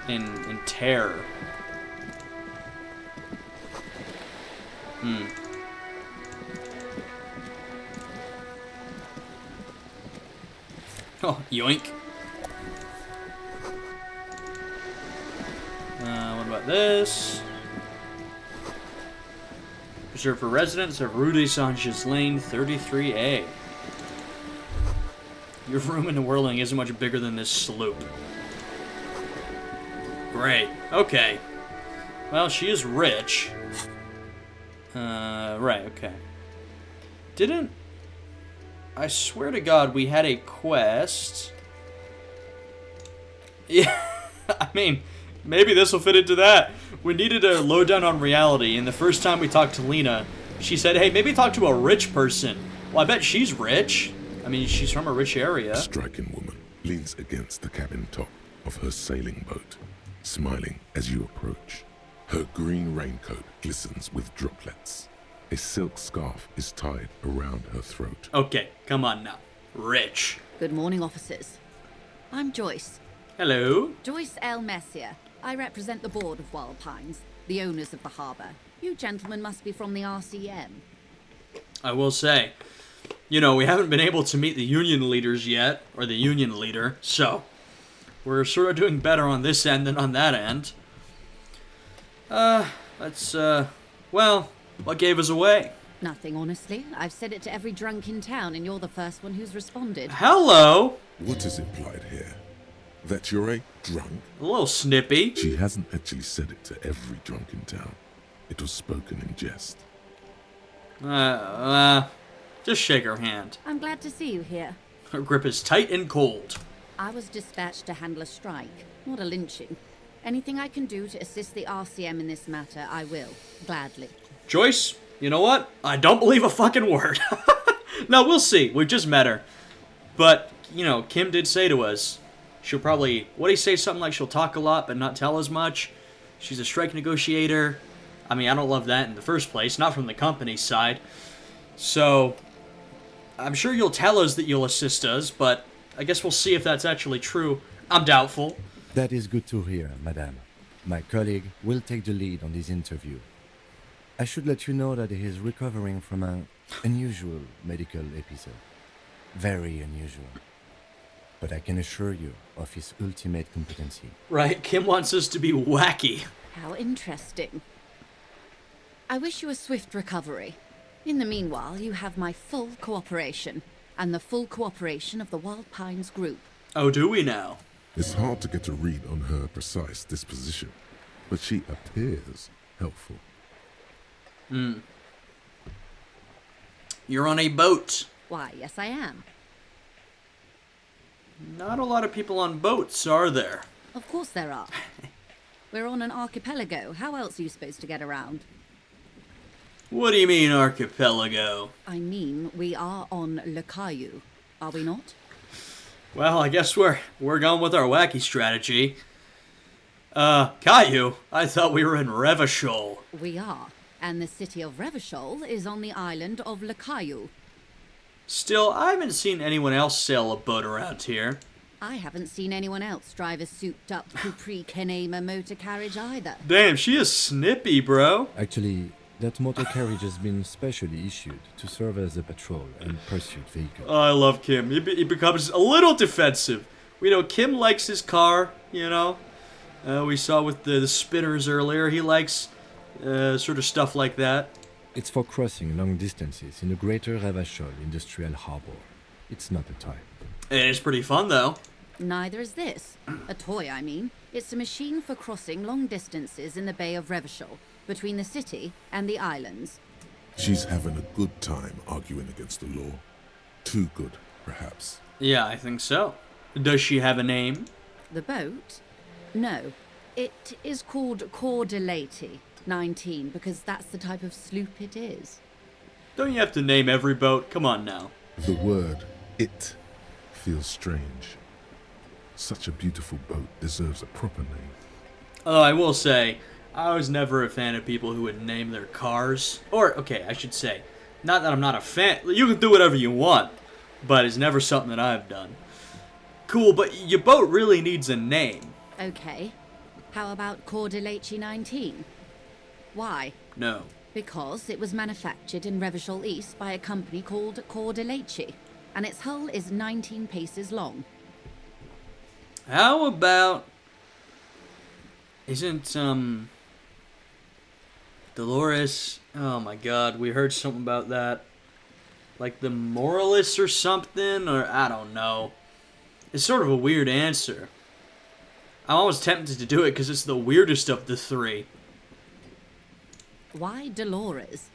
in terror. Oh, yoink. What about this? Reserved for residents of Rue de Sanchez Lane, 33A. Your room in the whirling isn't much bigger than this sloop. Great. Okay. Well, she is rich. Right, okay. I swear to God, we had a quest. Yeah, I mean, maybe this will fit into that. We needed a lowdown on reality, and the first time we talked to Lena, she said, hey, maybe talk to a rich person. Well, I bet she's rich. I mean, she's from a rich area. A striking woman leans against the cabin top of her sailing boat, smiling as you approach. Her green raincoat glistens with droplets. A silk scarf is tied around her throat. Okay, come on now. Rich. Good morning, officers. I'm Joyce. Hello. Joyce L. Messier. I represent the board of Wild Pines, the owners of the harbour. You gentlemen must be from the RCM. I will say, you know, we haven't been able to meet the Union leaders yet, or the Union leader, so we're sort of doing better on this end than on that end. Well, what gave us away? Nothing, honestly. I've said it to every drunk in town, and you're the first one who's responded. Hello! What is implied here? That you're a drunk? A little snippy. She hasn't actually said it to every drunk in town. It was spoken in jest. Just shake her hand. I'm glad to see you here. Her grip is tight and cold. I was dispatched to handle a strike, not a lynching. Anything I can do to assist the RCM in this matter, I will. Gladly. Joyce, you know what? I don't believe a fucking word. No, we'll see. We've just met her. But, you know, Kim did say to us, she'll probably, what did he say? Something like she'll talk a lot but not tell as much. She's a strike negotiator. I mean, I don't love that in the first place, not from the company's side. So, I'm sure you'll tell us that you'll assist us, but I guess we'll see if that's actually true. I'm doubtful. That is good to hear, madame. My colleague will take the lead on this interview. I should let you know that he is recovering from an unusual medical episode. Very unusual. But I can assure you of his ultimate competency. Right, Kim wants us to be wacky. How interesting. I wish you a swift recovery. In the meanwhile, you have my full cooperation, and the full cooperation of the Wild Pines group. Oh, do we now? It's hard to get a read on her precise disposition, but she appears helpful. You're on a boat. Why, yes I am. Not a lot of people on boats, are there? Of course there are. We're on an archipelago. How else are you supposed to get around? What do you mean, archipelago? I mean, we are on Le Caillou, are we not? Well, I guess we're going with our wacky strategy. Caillou? I thought we were in Revachol. We are, and the city of Revachol is on the island of Le Caillou. Still, I haven't seen anyone else sail a boat around here. I haven't seen anyone else drive a souped-up Capri Kenema motor carriage either. Damn, she is snippy, bro. Actually, that motor carriage has been specially issued to serve as a patrol and pursuit vehicle. Oh, I love Kim. He becomes a little defensive. We know Kim likes his car, you know. We saw with the spinners earlier. He likes sort of stuff like that. It's for crossing long distances in the greater Revachol industrial harbor. It's not a toy. It is pretty fun, though. Neither is this. A toy, I mean. It's a machine for crossing long distances in the Bay of Revachol, between the city and the islands. She's having a good time arguing against the law. Too good, perhaps. Yeah, I think so. Does she have a name? The boat? No. It is called Cordelati 19, because that's the type of sloop it is. Don't you have to name every boat? Come on now. The word "it" feels strange. Such a beautiful boat deserves a proper name. Although I will say, I was never a fan of people who would name their cars. Or, okay, I should say, not that I'm not a fan. You can do whatever you want, but it's never something that I've done. Cool, but your boat really needs a name. Okay. How about Cordelati 19? Why? No. Because it was manufactured in Revachol East by a company called Cordelati, and its hull is 19 paces long. How about... Isn't, Dolores... Oh my god, we heard something about that. Like the Moralists or something? Or, I don't know. It's sort of a weird answer. I'm almost tempted to do it because it's the weirdest of the three. Why Dolores?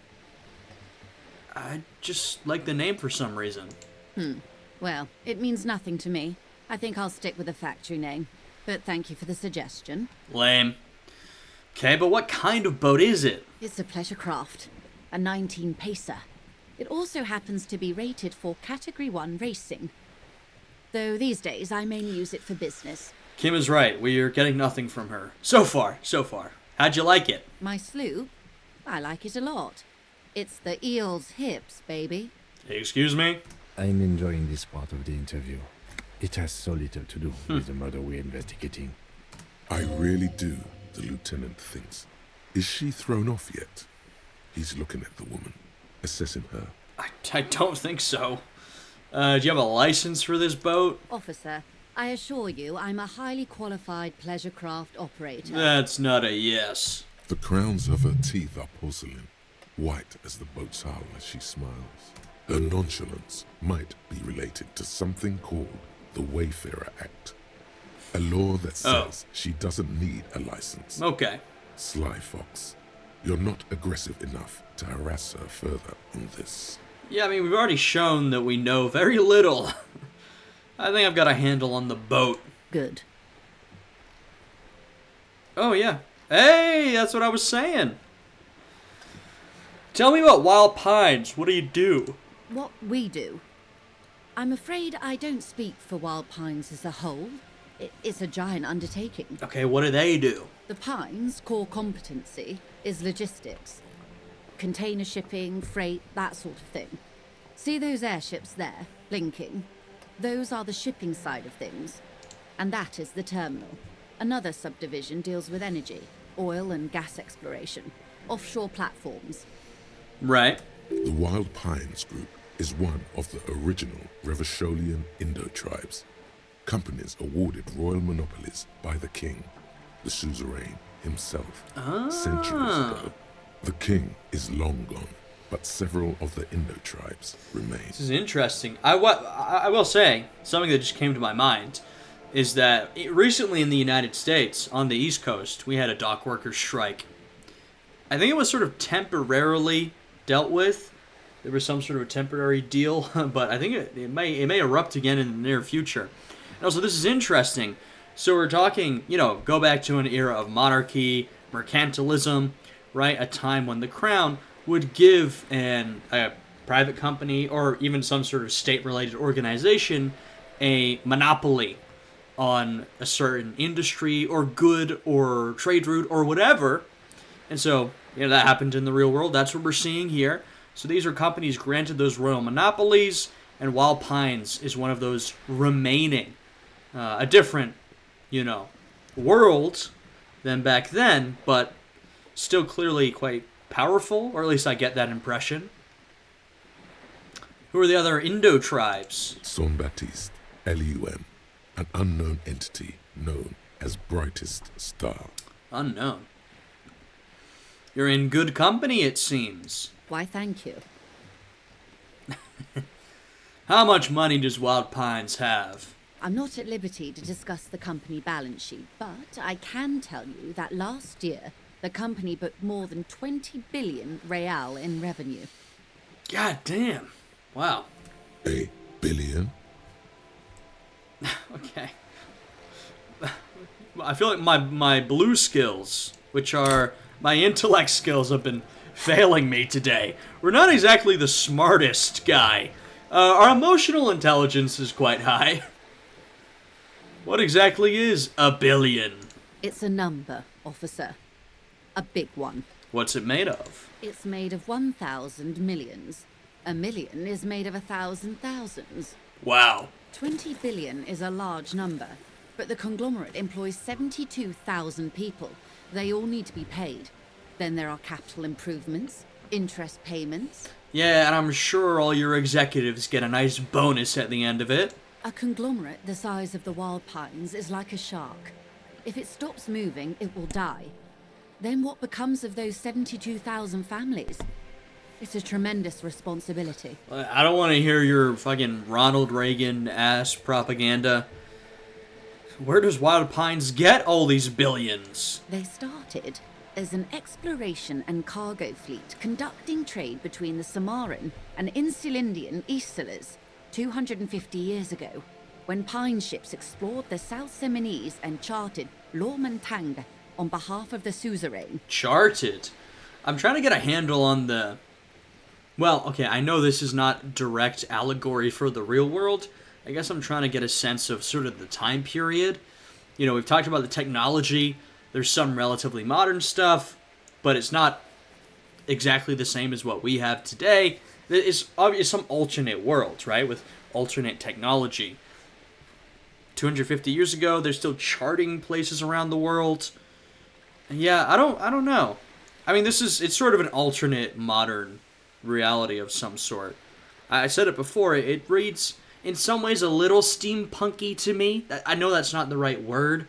I just like the name for some reason. Well, it means nothing to me. I think I'll stick with the factory name. But thank you for the suggestion. Lame. Okay, but what kind of boat is it? It's a pleasure craft. A 19-pacer. It also happens to be rated for Category 1 racing. Though these days I mainly use it for business. Kim is right. We are getting nothing from her. So far. How'd you like it? My sloop? I like it a lot. It's the eel's hips, baby. Excuse me? I'm enjoying this part of the interview. It has so little to do with the murder we're investigating. I really do, the lieutenant thinks. Is she thrown off yet? He's looking at the woman, assessing her I don't think so. Do you have a license for this boat? Officer, I assure you I'm a highly qualified pleasure craft operator. That's not a yes. The crowns of her teeth are porcelain, white as the boat's hull as she smiles. Her nonchalance might be related to something called the Wayfarer Act, a law that says she doesn't need a license. Okay. Sly Fox, you're not aggressive enough to harass her further on this. Yeah, I mean, we've already shown that we know very little. I think I've got a handle on the boat. Good. Oh, yeah. Hey, that's what I was saying. Tell me about Wild Pines. What do you do? What we do. I'm afraid I don't speak for Wild Pines as a whole. It's a giant undertaking. Okay, what do they do? The Pines' core competency is logistics. Container shipping, freight, that sort of thing. See those airships there, blinking? Those are the shipping side of things. And that is the terminal. Another subdivision deals with energy, oil and gas exploration, offshore platforms. Right. The Wild Pines Group is one of the original Revacholian Indo-tribes. Companies awarded royal monopolies by the king, the suzerain himself, centuries ago. The king is long gone, but several of the Indo-tribes remain. This is interesting. I will say, something that just came to my mind is that recently in the United States, on the East Coast, we had a dock workers strike. I think it was sort of temporarily dealt with. There was some sort of a temporary deal, but I think it may erupt again in the near future. And also, this is interesting. So we're talking, go back to an era of monarchy, mercantilism, right? A time when the crown would give a private company or even some sort of state-related organization a monopoly on a certain industry or good or trade route or whatever. And so, that happened in the real world. That's what we're seeing here. So these are companies granted those royal monopolies, and Wild Pines is one of those remaining. A different, world than back then, but still clearly quite powerful, or at least I get that impression. Who are the other Indo tribes? Son Baptiste, LUM, an unknown entity known as Brightest Star. Unknown. You're in good company, it seems. Why, thank you. How much money does Wild Pines have? I'm not at liberty to discuss the company balance sheet, but I can tell you that last year, the company booked more than 20 billion real in revenue. God damn. Wow. A billion? Okay. I feel like my blue skills, which are my intellect skills, have been failing me today. We're not exactly the smartest guy. Our emotional intelligence is quite high. What exactly is a billion? It's a number, officer. A big one. What's it made of? It's made of 1,000 millions. A million is made of 1,000 thousands. Wow. 20 billion is a large number, but the conglomerate employs 72,000 people. They all need to be paid. Then there are capital improvements, interest payments. Yeah, and I'm sure all your executives get a nice bonus at the end of it. A conglomerate the size of the Wild Pines is like a shark. If it stops moving, it will die. Then what becomes of those 72,000 families? It's a tremendous responsibility. I don't want to hear your fucking Ronald Reagan ass propaganda. Where does Wild Pines get all these billions? They started as an exploration and cargo fleet conducting trade between the Samoan and Insulindian Isolas 250 years ago, when pine ships explored the South Seminese and charted Lomantang on behalf of the suzerain. Charted? I'm trying to get a handle on the... Well, okay, I know this is not direct allegory for the real world. I guess I'm trying to get a sense of sort of the time period. We've talked about the technology. There's some relatively modern stuff, but it's not exactly the same as what we have today. It's obviously some alternate worlds, right, with alternate technology. 250 years ago, they're still charting places around the world. Yeah, I don't know. I mean, it's sort of an alternate modern reality of some sort. I said it before, it reads in some ways a little steampunky to me. I know that's not the right word,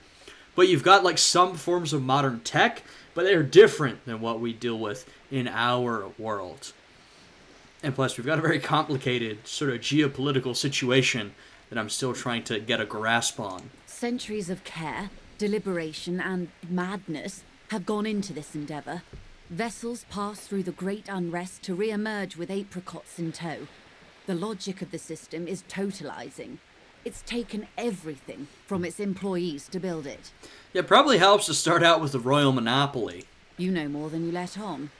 but you've got like some forms of modern tech, but they're different than what we deal with in our world. And plus, we've got a very complicated sort of geopolitical situation that I'm still trying to get a grasp on. Centuries of care, deliberation, and madness have gone into this endeavour. Vessels pass through the great unrest to re-emerge with apricots in tow. The logic of the system is totalizing. It's taken everything from its employees to build it. Yeah, it probably helps to start out with the royal monopoly. You know more than you let on.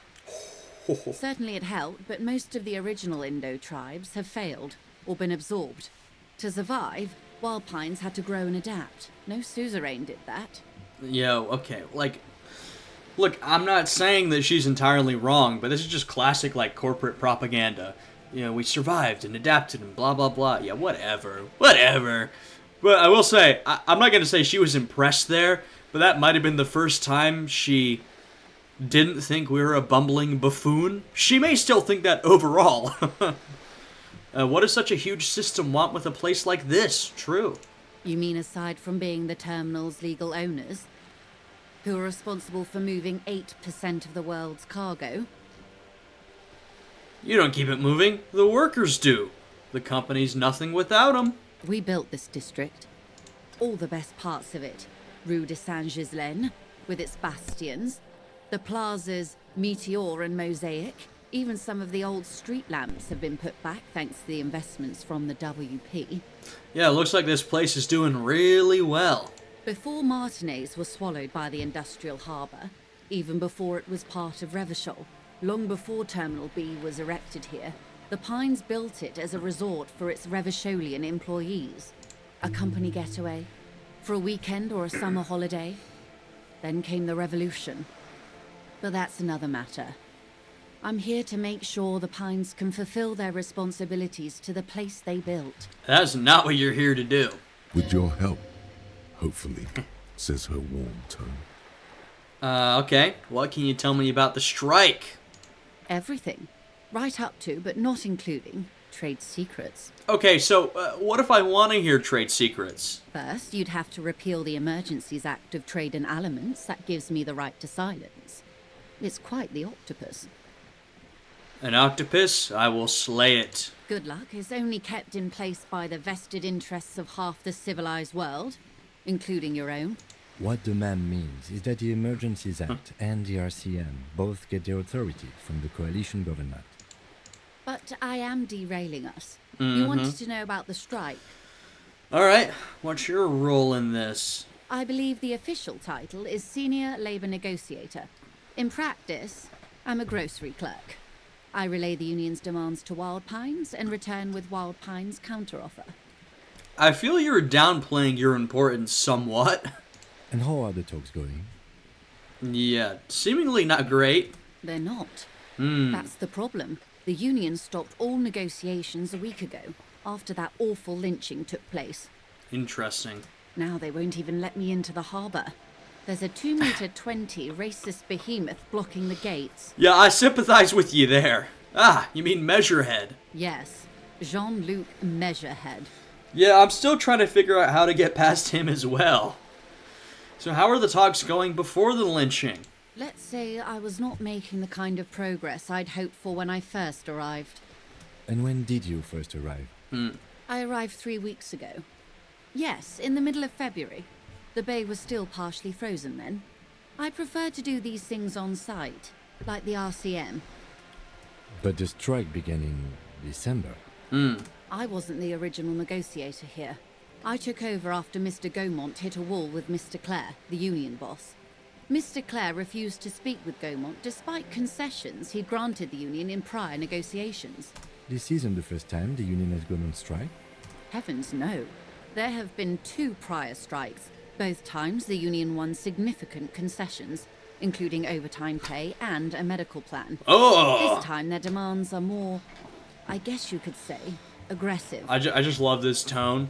Certainly it helped, but most of the original Indo tribes have failed or been absorbed. To survive, wild pines had to grow and adapt. No suzerain did that. Yo, okay, like, look, I'm not saying that she's entirely wrong, but this is just classic, like, corporate propaganda. You know, we survived and adapted and blah, blah, blah. Yeah, whatever. But I will say, I'm not going to say she was impressed there, but that might have been the first time she didn't think we were a bumbling buffoon. She may still think that overall. What does such a huge system want with a place like this? True. You mean aside from being the terminal's legal owners, who are responsible for moving 8% of the world's cargo? You don't keep it moving. The workers do. The company's nothing without them. We built this district. All the best parts of it. Rue de Saint-Ghislain, with its bastions. The plazas Meteor and Mosaic. Even some of the old street lamps have been put back thanks to the investments from the WP. Yeah, it looks like this place is doing really well. Before Martinez was swallowed by the industrial harbour, even before it was part of Revachol, long before Terminal B was erected here, the Pines built it as a resort for its Revacholian employees. A company getaway, for a weekend or a summer holiday. Then came the revolution. But that's another matter. I'm here to make sure the Pines can fulfill their responsibilities to the place they built. That's not what you're here to do. With your help, hopefully, says her warm tone. Okay. What can you tell me about the strike? Everything. Right up to, but not including, trade secrets. Okay, so what if I want to hear trade secrets? First, you'd have to repeal the Emergencies Act of Trade and Aliments. That gives me the right to silence. It's quite the octopus. An octopus? I will slay it. Good luck. It's only kept in place by the vested interests of half the civilized world, including your own. What the ma'am means is that the Emergencies Act and the RCM both get their authority from the coalition government. But I am derailing us. You wanted to know about the strike. Alright, what's your role in this? I believe the official title is Senior Labour Negotiator. In practice, I'm a grocery clerk. I relay the union's demands to Wild Pines and return with Wild Pines' counteroffer. I feel you're downplaying your importance somewhat. And how are the talks going? Yeah, seemingly not great. They're not. That's the problem. The union stopped all negotiations a week ago, after that awful lynching took place. Interesting. Now they won't even let me into the harbour. There's a 2-meter-20 racist behemoth blocking the gates. Yeah, I sympathize with you there. Ah, you mean Measurehead. Yes, Jean-Luc Measurehead. Yeah, I'm still trying to figure out how to get past him as well. So how are the talks going before the lynching? Let's say I was not making the kind of progress I'd hoped for when I first arrived. And when did you first arrive? I arrived 3 weeks ago. Yes, in the middle of February. The bay was still partially frozen then. I prefer to do these things on site, like the RCM. But the strike began in December. I wasn't the original negotiator here. I took over after Mr. Gaumont hit a wall with Mr. Clare, the union boss. Mr. Clare refused to speak with Gaumont despite concessions he'd granted the union in prior negotiations. This isn't the first time the union has gone on strike. Heavens no. There have been 2 prior strikes. Both times the union won significant concessions, including overtime pay and a medical plan. Oh! This time their demands are more, I guess you could say, aggressive. I just love this tone.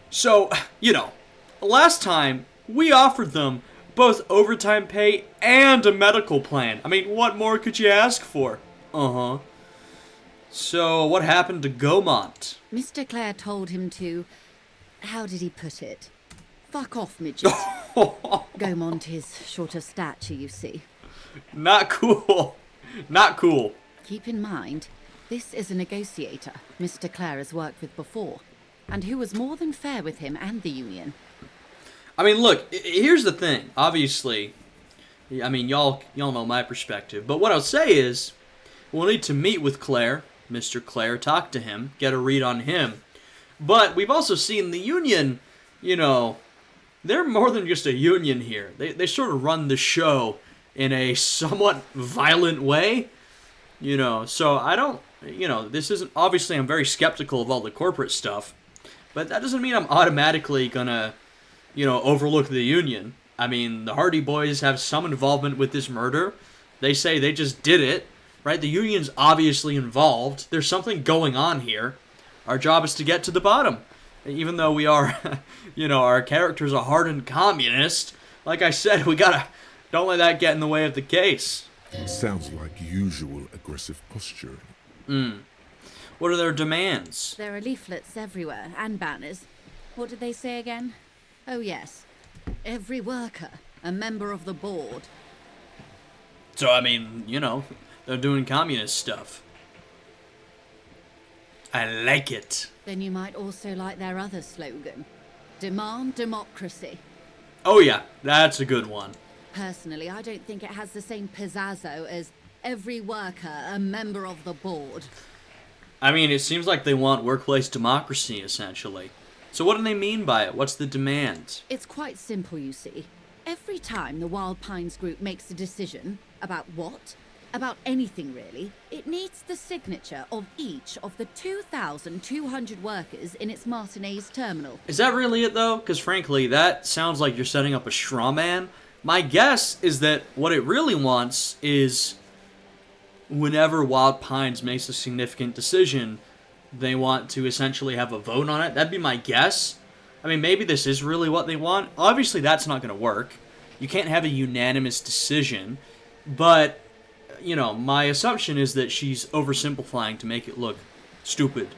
So, you know, last time we offered them both overtime pay and a medical plan. I mean, what more could you ask for? So, what happened to Gaumont? Mr. Clare told him to... How did he put it? Fuck off, midget. Gaumont is short of stature, you see. Not cool. Not cool. Keep in mind, this is a negotiator Mr. Clare has worked with before, and who was more than fair with him and the Union. I mean, look, here's the thing. Obviously, I mean, y'all know my perspective. But what I'll say is, we'll need to meet with Clare, Mr. Clare, talk to him, get a read on him. But we've also seen the Union, you know, they're more than just a union here. They sort of run the show in a somewhat violent way, you know. So I don't, you know, this isn't, obviously I'm very skeptical of all the corporate stuff. But that doesn't mean I'm automatically gonna, you know, overlook the Union. I mean, the Hardy Boys have some involvement with this murder. They say they just did it, right? The Union's obviously involved. There's something going on here. Our job is to get to the bottom. Even though we are, you know, our character's a hardened communist, like I said, we gotta, don't let that get in the way of the case. Sounds like usual aggressive posturing. What are their demands? There are leaflets everywhere, and banners. What did they say again? Oh yes. Every worker, a member of the board. So, I mean, you know, they're doing communist stuff. I like it. Then you might also like their other slogan. Demand democracy. Oh yeah, that's a good one. Personally, I don't think it has the same pizzazzo as every worker, a member of the board. I mean, it seems like they want workplace democracy, essentially. So what do they mean by it? What's the demand? It's quite simple, you see. Every time the Wild Pines group makes a decision about what, about anything really, it needs the signature of each of the 2,200 workers in its Martinez terminal. Is that really it, though? Because frankly, that sounds like you're setting up a straw man. My guess is that what it really wants is whenever Wild Pines makes a significant decision, they want to essentially have a vote on it. That'd be my guess. I mean, maybe this is really what they want. Obviously, that's not going to work. You can't have a unanimous decision. But, you know, my assumption is that she's oversimplifying to make it look stupid.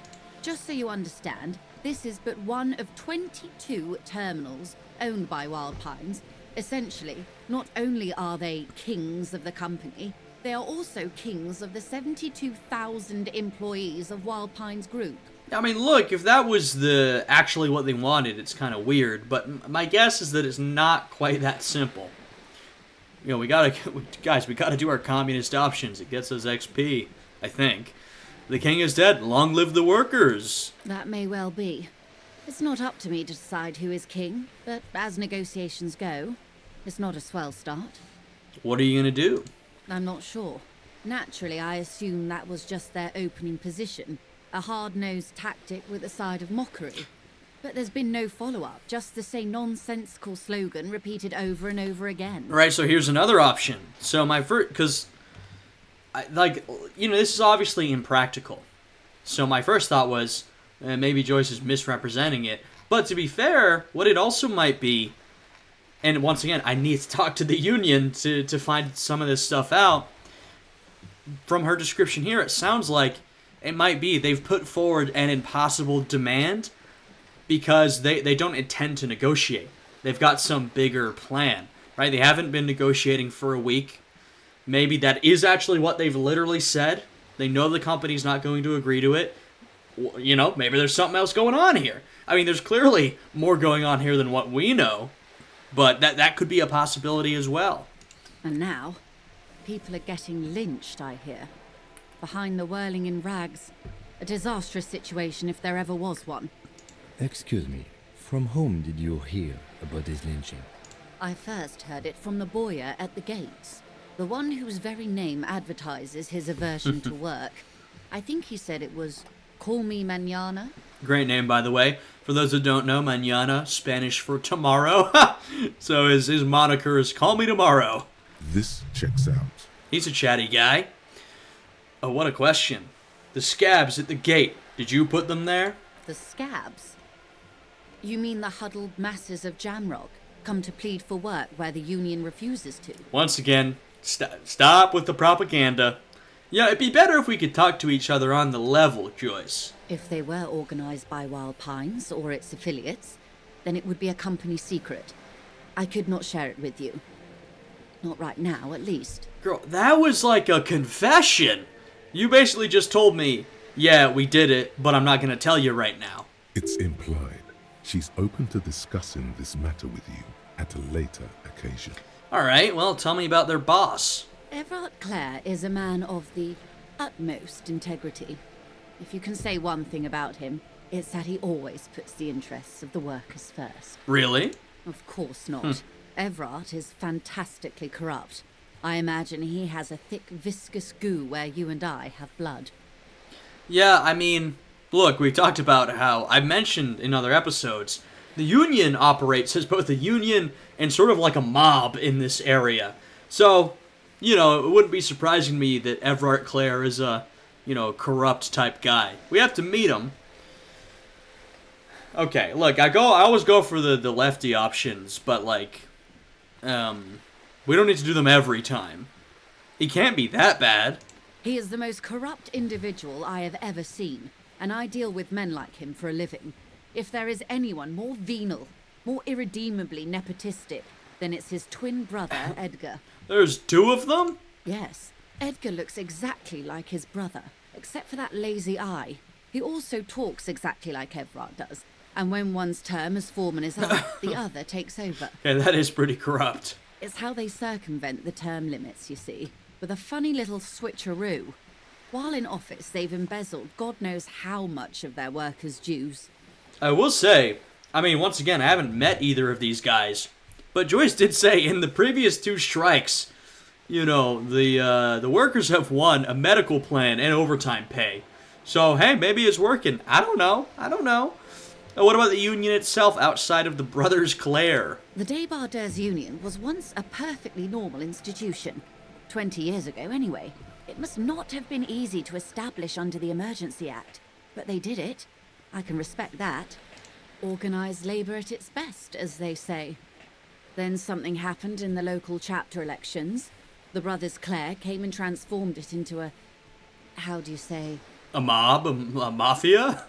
Just so you understand, this is but one of 22 terminals owned by Wild Pines. Essentially, not only are they kings of the company, they are also kings of the 72,000 employees of Wild Pines Group. I mean, look, if that was actually what they wanted, it's kind of weird. But my guess is that it's not quite that simple. You know, we gotta do our communist options. It gets us XP, I think. The king is dead. Long live the workers. That may well be. It's not up to me to decide who is king, but as negotiations go, it's not a swell start. What are you gonna do? I'm not sure. Naturally, I assume that was just their opening position, a hard-nosed tactic with a side of mockery. But there's been no follow-up, just the same nonsensical slogan repeated over and over again. Right, so here's another option. So my first, because, this is obviously impractical. So my first thought was, maybe Joyce is misrepresenting it. But to be fair, what it also might be, and once again, I need to talk to the Union to find some of this stuff out. From her description here, it sounds like it might be they've put forward an impossible demand because they don't intend to negotiate. They've got some bigger plan, right? They haven't been negotiating for a week. Maybe that is actually what they've literally said. They know the company's not going to agree to it. You know, maybe there's something else going on here. I mean, there's clearly more going on here than what we know. But that could be a possibility as well. And now, people are getting lynched, I hear. Behind the whirling in rags. A disastrous situation if there ever was one. Excuse me, from whom did you hear about this lynching? I first heard it from the boyer at the gates. The one whose very name advertises his aversion to work. I think he said it was, "Call me mañana." Great name, by the way. For those who don't know, mañana, Spanish for tomorrow. So his moniker is Call Me Tomorrow. This checks out. He's a chatty guy. Oh, what a question. The scabs at the gate. Did you put them there? The scabs? You mean the huddled masses of Jamrock, come to plead for work where the Union refuses to? Once again, stop with the propaganda. Yeah, it'd be better if we could talk to each other on the level, Joyce. If they were organized by Wild Pines or its affiliates, then it would be a company secret. I could not share it with you. Not right now, at least. Girl, that was like a confession. You basically just told me, yeah, we did it, but I'm not gonna tell you right now. It's implied. She's open to discussing this matter with you at a later occasion. Alright, well, tell me about their boss. Everard Clare is a man of the utmost integrity. If you can say one thing about him, it's that he always puts the interests of the workers first. Really? Of course not. Everard is fantastically corrupt. I imagine he has a thick, viscous goo where you and I have blood. Yeah, I mean, look, we talked about how I mentioned in other episodes, the Union operates as both a union and sort of like a mob in this area. So, you know, it wouldn't be surprising to me that Everard Clare is a, you know, corrupt type guy. We have to meet him. Okay, look, I always go for the lefty options, but like, we don't need to do them every time. He can't be that bad. He is the most corrupt individual I have ever seen, and I deal with men like him for a living. If there is anyone more venal, more irredeemably nepotistic, then it's his twin brother, Edgar. There's two of them? Yes, Edgar looks exactly like his brother, except for that lazy eye. He also talks exactly like Everard does, and when one's term as foreman is up, the other takes over. Yeah, that is pretty corrupt. It's how they circumvent the term limits, you see, with a funny little switcheroo. While in office, they've embezzled God knows how much of their workers' dues. I will say, I mean, once again, I haven't met either of these guys, but Joyce did say in the previous two strikes, you know, the workers have won a medical plan and overtime pay. So, hey, maybe it's working. I don't know. What about the union itself outside of the Brothers Clare? The Débardeurs Union was once a perfectly normal institution. 20 years ago, anyway. It must not have been easy to establish under the Emergency Act, but they did it. I can respect that. Organised labour at its best, as they say. Then something happened in the local chapter elections. The Brothers Clare came and transformed it into a... how do you say? A mob? A mafia?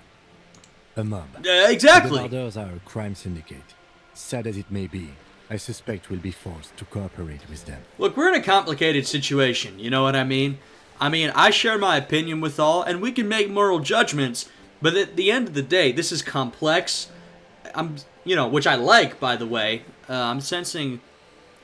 A mob. Exactly. The Débardeurs are a crime syndicate. Sad as it may be, I suspect we'll be forced to cooperate with them. Look, we're in a complicated situation, you know what I mean? I share my opinion with all, and we can make moral judgments, but at the end of the day, this is complex. Which I like, by the way. I'm sensing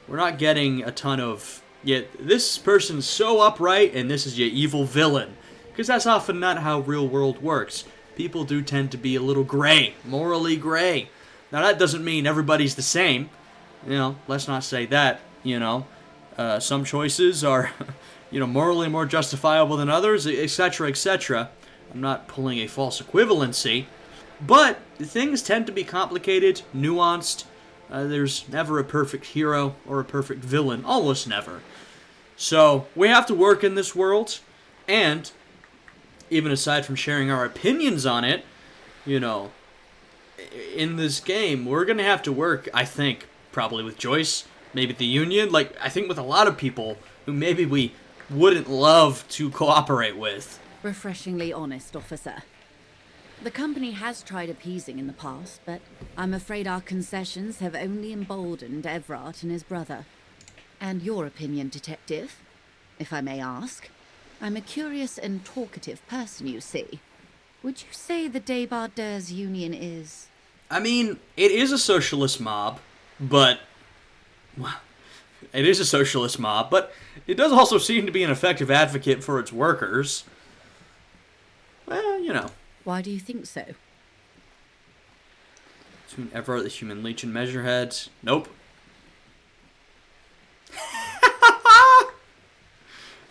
we're not getting a ton of, yet this person's so upright, and this is your evil villain. Because that's often not how real world works. People do tend to be a little gray, morally gray. Now that doesn't mean everybody's the same. You know, let's not say that, some choices are, morally more justifiable than others, etc., etc. I'm not pulling a false equivalency. But things tend to be complicated, nuanced. There's never a perfect hero or a perfect villain, almost never. So, we have to work in this world, and even aside from sharing our opinions on it, in this game, we're going to have to work, I think, probably with Joyce, maybe the Union, I think with a lot of people who maybe we wouldn't love to cooperate with. Refreshingly honest, officer. The company has tried appeasing in the past, but I'm afraid our concessions have only emboldened Everard and his brother. And your opinion, detective, if I may ask? I'm a curious and talkative person, you see. Would you say the Débardeurs Union is... It is a socialist mob, but... Well, it is a socialist mob, but it does also seem to be an effective advocate for its workers. Well, Why do you think so? Between Everard, the Human Legion Measurehead. Nope.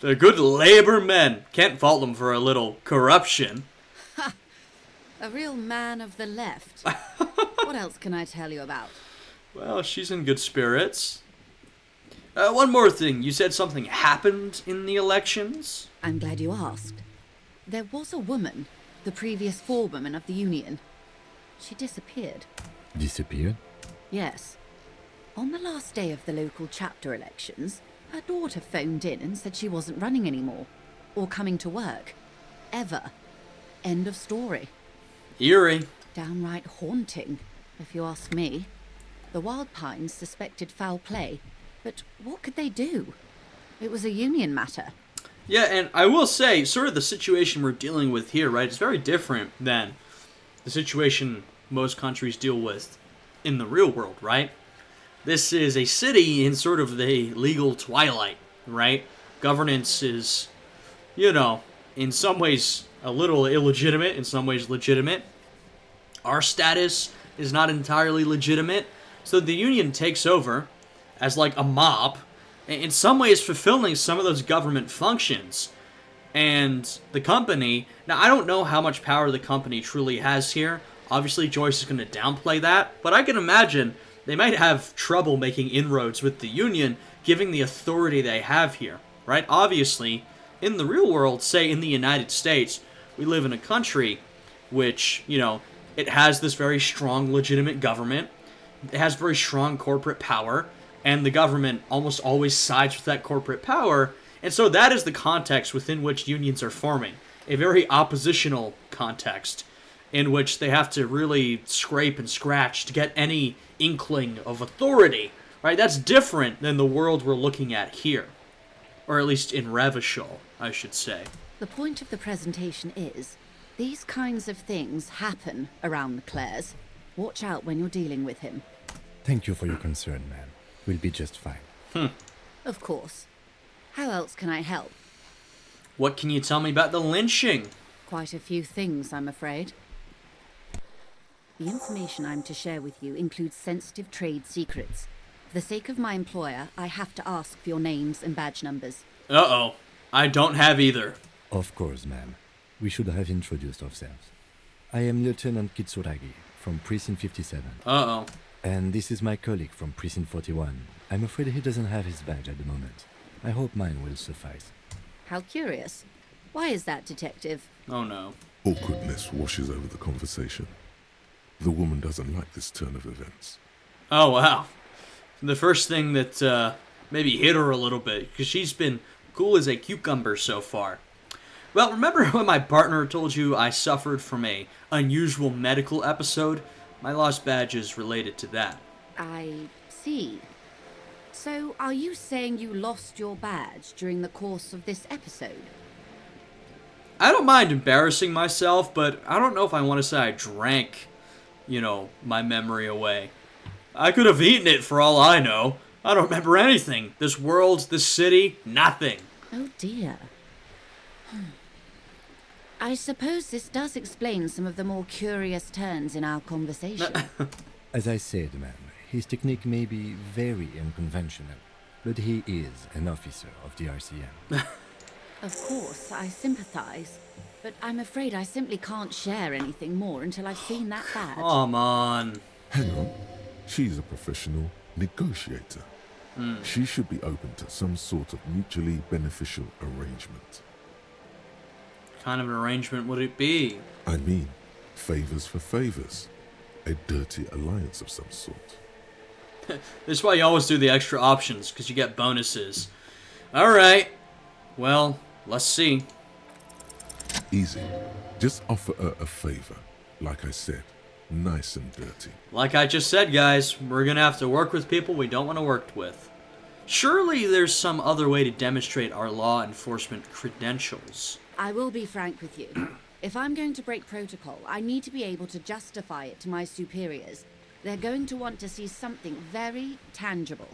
They're good labor men. Can't fault them for a little corruption. Ha! A real man of the left. What else can I tell you about? Well, she's in good spirits. One more thing. You said something happened in the elections? I'm glad you asked. There was a woman, the previous forewoman of the Union. She disappeared. Disappeared? Yes. On the last day of the local chapter elections, her daughter phoned in and said she wasn't running anymore. or coming to work. Ever. End of story. Eerie. Downright haunting, if you ask me. The Wild Pines suspected foul play, but what could they do? It was a union matter. Yeah, and I will say, sort of the situation we're dealing with here, right, it's very different than the situation most countries deal with in the real world, right? This is a city in sort of the legal twilight, right? Governance is, in some ways a little illegitimate, in some ways legitimate. Our status is not entirely legitimate. So the union takes over as like a mob, in some ways fulfilling some of those government functions. And the company, now I don't know how much power the company truly has here. Obviously Joyce is going to downplay that, but I can imagine they might have trouble making inroads with the union, given the authority they have here, right? Obviously, in the real world, say in the United States, we live in a country which, it has this very strong legitimate government. It has very strong corporate power, and the government almost always sides with that corporate power. And so that is the context within which unions are forming. A very oppositional context in which they have to really scrape and scratch to get any inkling of authority, right? That's different than the world we're looking at here. Or at least in Revachol, I should say. The point of the presentation is, these kinds of things happen around the Clares. Watch out when you're dealing with him. Thank you for your concern, ma'am. We'll be just fine. Of course. How else can I help? What can you tell me about the lynching? Quite a few things, I'm afraid. The information I'm to share with you includes sensitive trade secrets. For the sake of my employer, I have to ask for your names and badge numbers. Uh-oh. I don't have either. Of course, ma'am. We should have introduced ourselves. I am Lieutenant Kitsuragi from Precinct 57. Uh-oh. And this is my colleague from Precinct 41. I'm afraid he doesn't have his badge at the moment. I hope mine will suffice. How curious. Why is that, Detective? Oh no. Awkwardness washes over the conversation. The woman doesn't like this turn of events. Oh wow. The first thing that maybe hit her a little bit, because she's been cool as a cucumber so far. Well, remember when my partner told you I suffered from a unusual medical episode? My lost badge is related to that. I see. So, are you saying you lost your badge during the course of this episode? I don't mind embarrassing myself, but I don't know if I want to say I drank, my memory away. I could have eaten it for all I know. I don't remember anything. This world, this city, nothing. Oh dear. I suppose this does explain some of the more curious turns in our conversation. As I said, ma'am, his technique may be very unconventional, but he is an officer of the RCM. Of course, I sympathize, but I'm afraid I simply can't share anything more until I've seen that badge. Come on. Hang on. She's a professional negotiator. She should be open to some sort of mutually beneficial arrangement. What kind of an arrangement would it be? I mean, favors for favors. A dirty alliance of some sort. This is why you always do the extra options, because you get bonuses. Alright. Well, let's see. Easy. Just offer her a favor. Like I said, nice and dirty. Like I just said, guys, we're gonna have to work with people we don't want to work with. Surely there's some other way to demonstrate our law enforcement credentials. I will be frank with you. If I'm going to break protocol, I need to be able to justify it to my superiors. They're going to want to see something very tangible.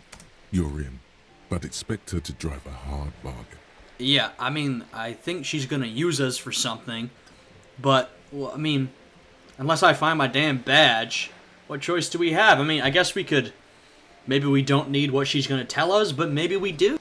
You're in, but expect her to drive a hard bargain. Yeah, I think she's gonna use us for something. But, unless I find my damn badge, what choice do we have? I guess we could... Maybe we don't need what she's gonna tell us, but maybe we do.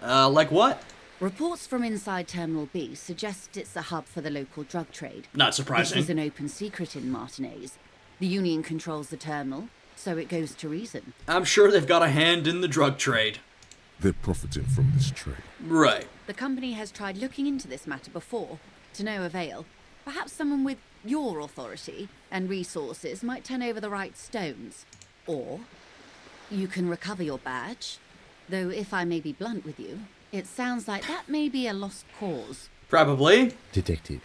Like what? Reports from inside Terminal B suggest it's a hub for the local drug trade. Not surprising. This is an open secret in Martinez. The Union controls the terminal, so it goes to reason. I'm sure they've got a hand in the drug trade. They're profiting from this trade. Right. The company has tried looking into this matter before, to no avail. Perhaps someone with your authority and resources might turn over the right stones. Or you can recover your badge, though if I may be blunt with you, It sounds like that may be a lost cause. Probably. Detective,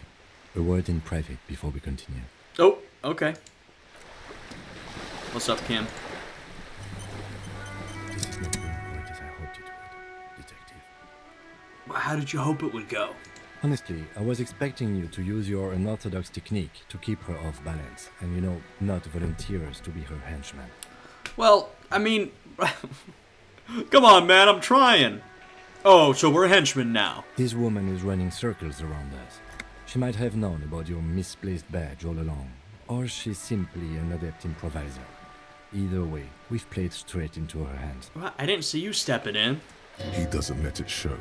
a word in private before we continue. Oh, okay. What's up, Kim? This is not going quite as I hoped it would, Detective. How did you hope it would go? Honestly, I was expecting you to use your unorthodox technique to keep her off balance and, not volunteer us to be her henchman. Well, I mean... Come on, man, I'm trying. Oh, so we're henchmen now. This woman is running circles around us. She might have known about your misplaced badge all along, or she's simply an adept improviser. Either way, we've played straight into her hands. Well, I didn't see you stepping in. He doesn't let it show,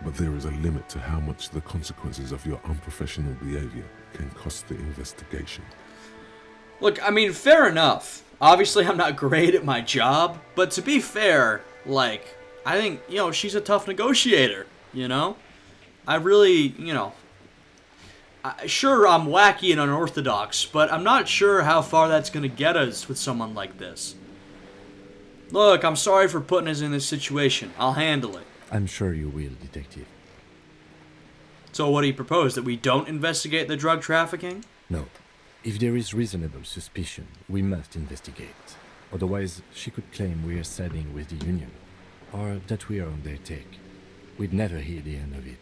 but there is a limit to how much the consequences of your unprofessional behavior can cost the investigation. Look, I mean, fair enough. Obviously, I'm not great at my job, but to be fair, I think, she's a tough negotiator, I really, sure, I'm wacky and unorthodox, but I'm not sure how far that's going to get us with someone like this. Look, I'm sorry for putting us in this situation. I'll handle it. I'm sure you will, Detective. So what do you propose, that we don't investigate the drug trafficking? No. If there is reasonable suspicion, we must investigate. Otherwise, she could claim we are siding with the Union, or that we are on their take. We'd never hear the end of it.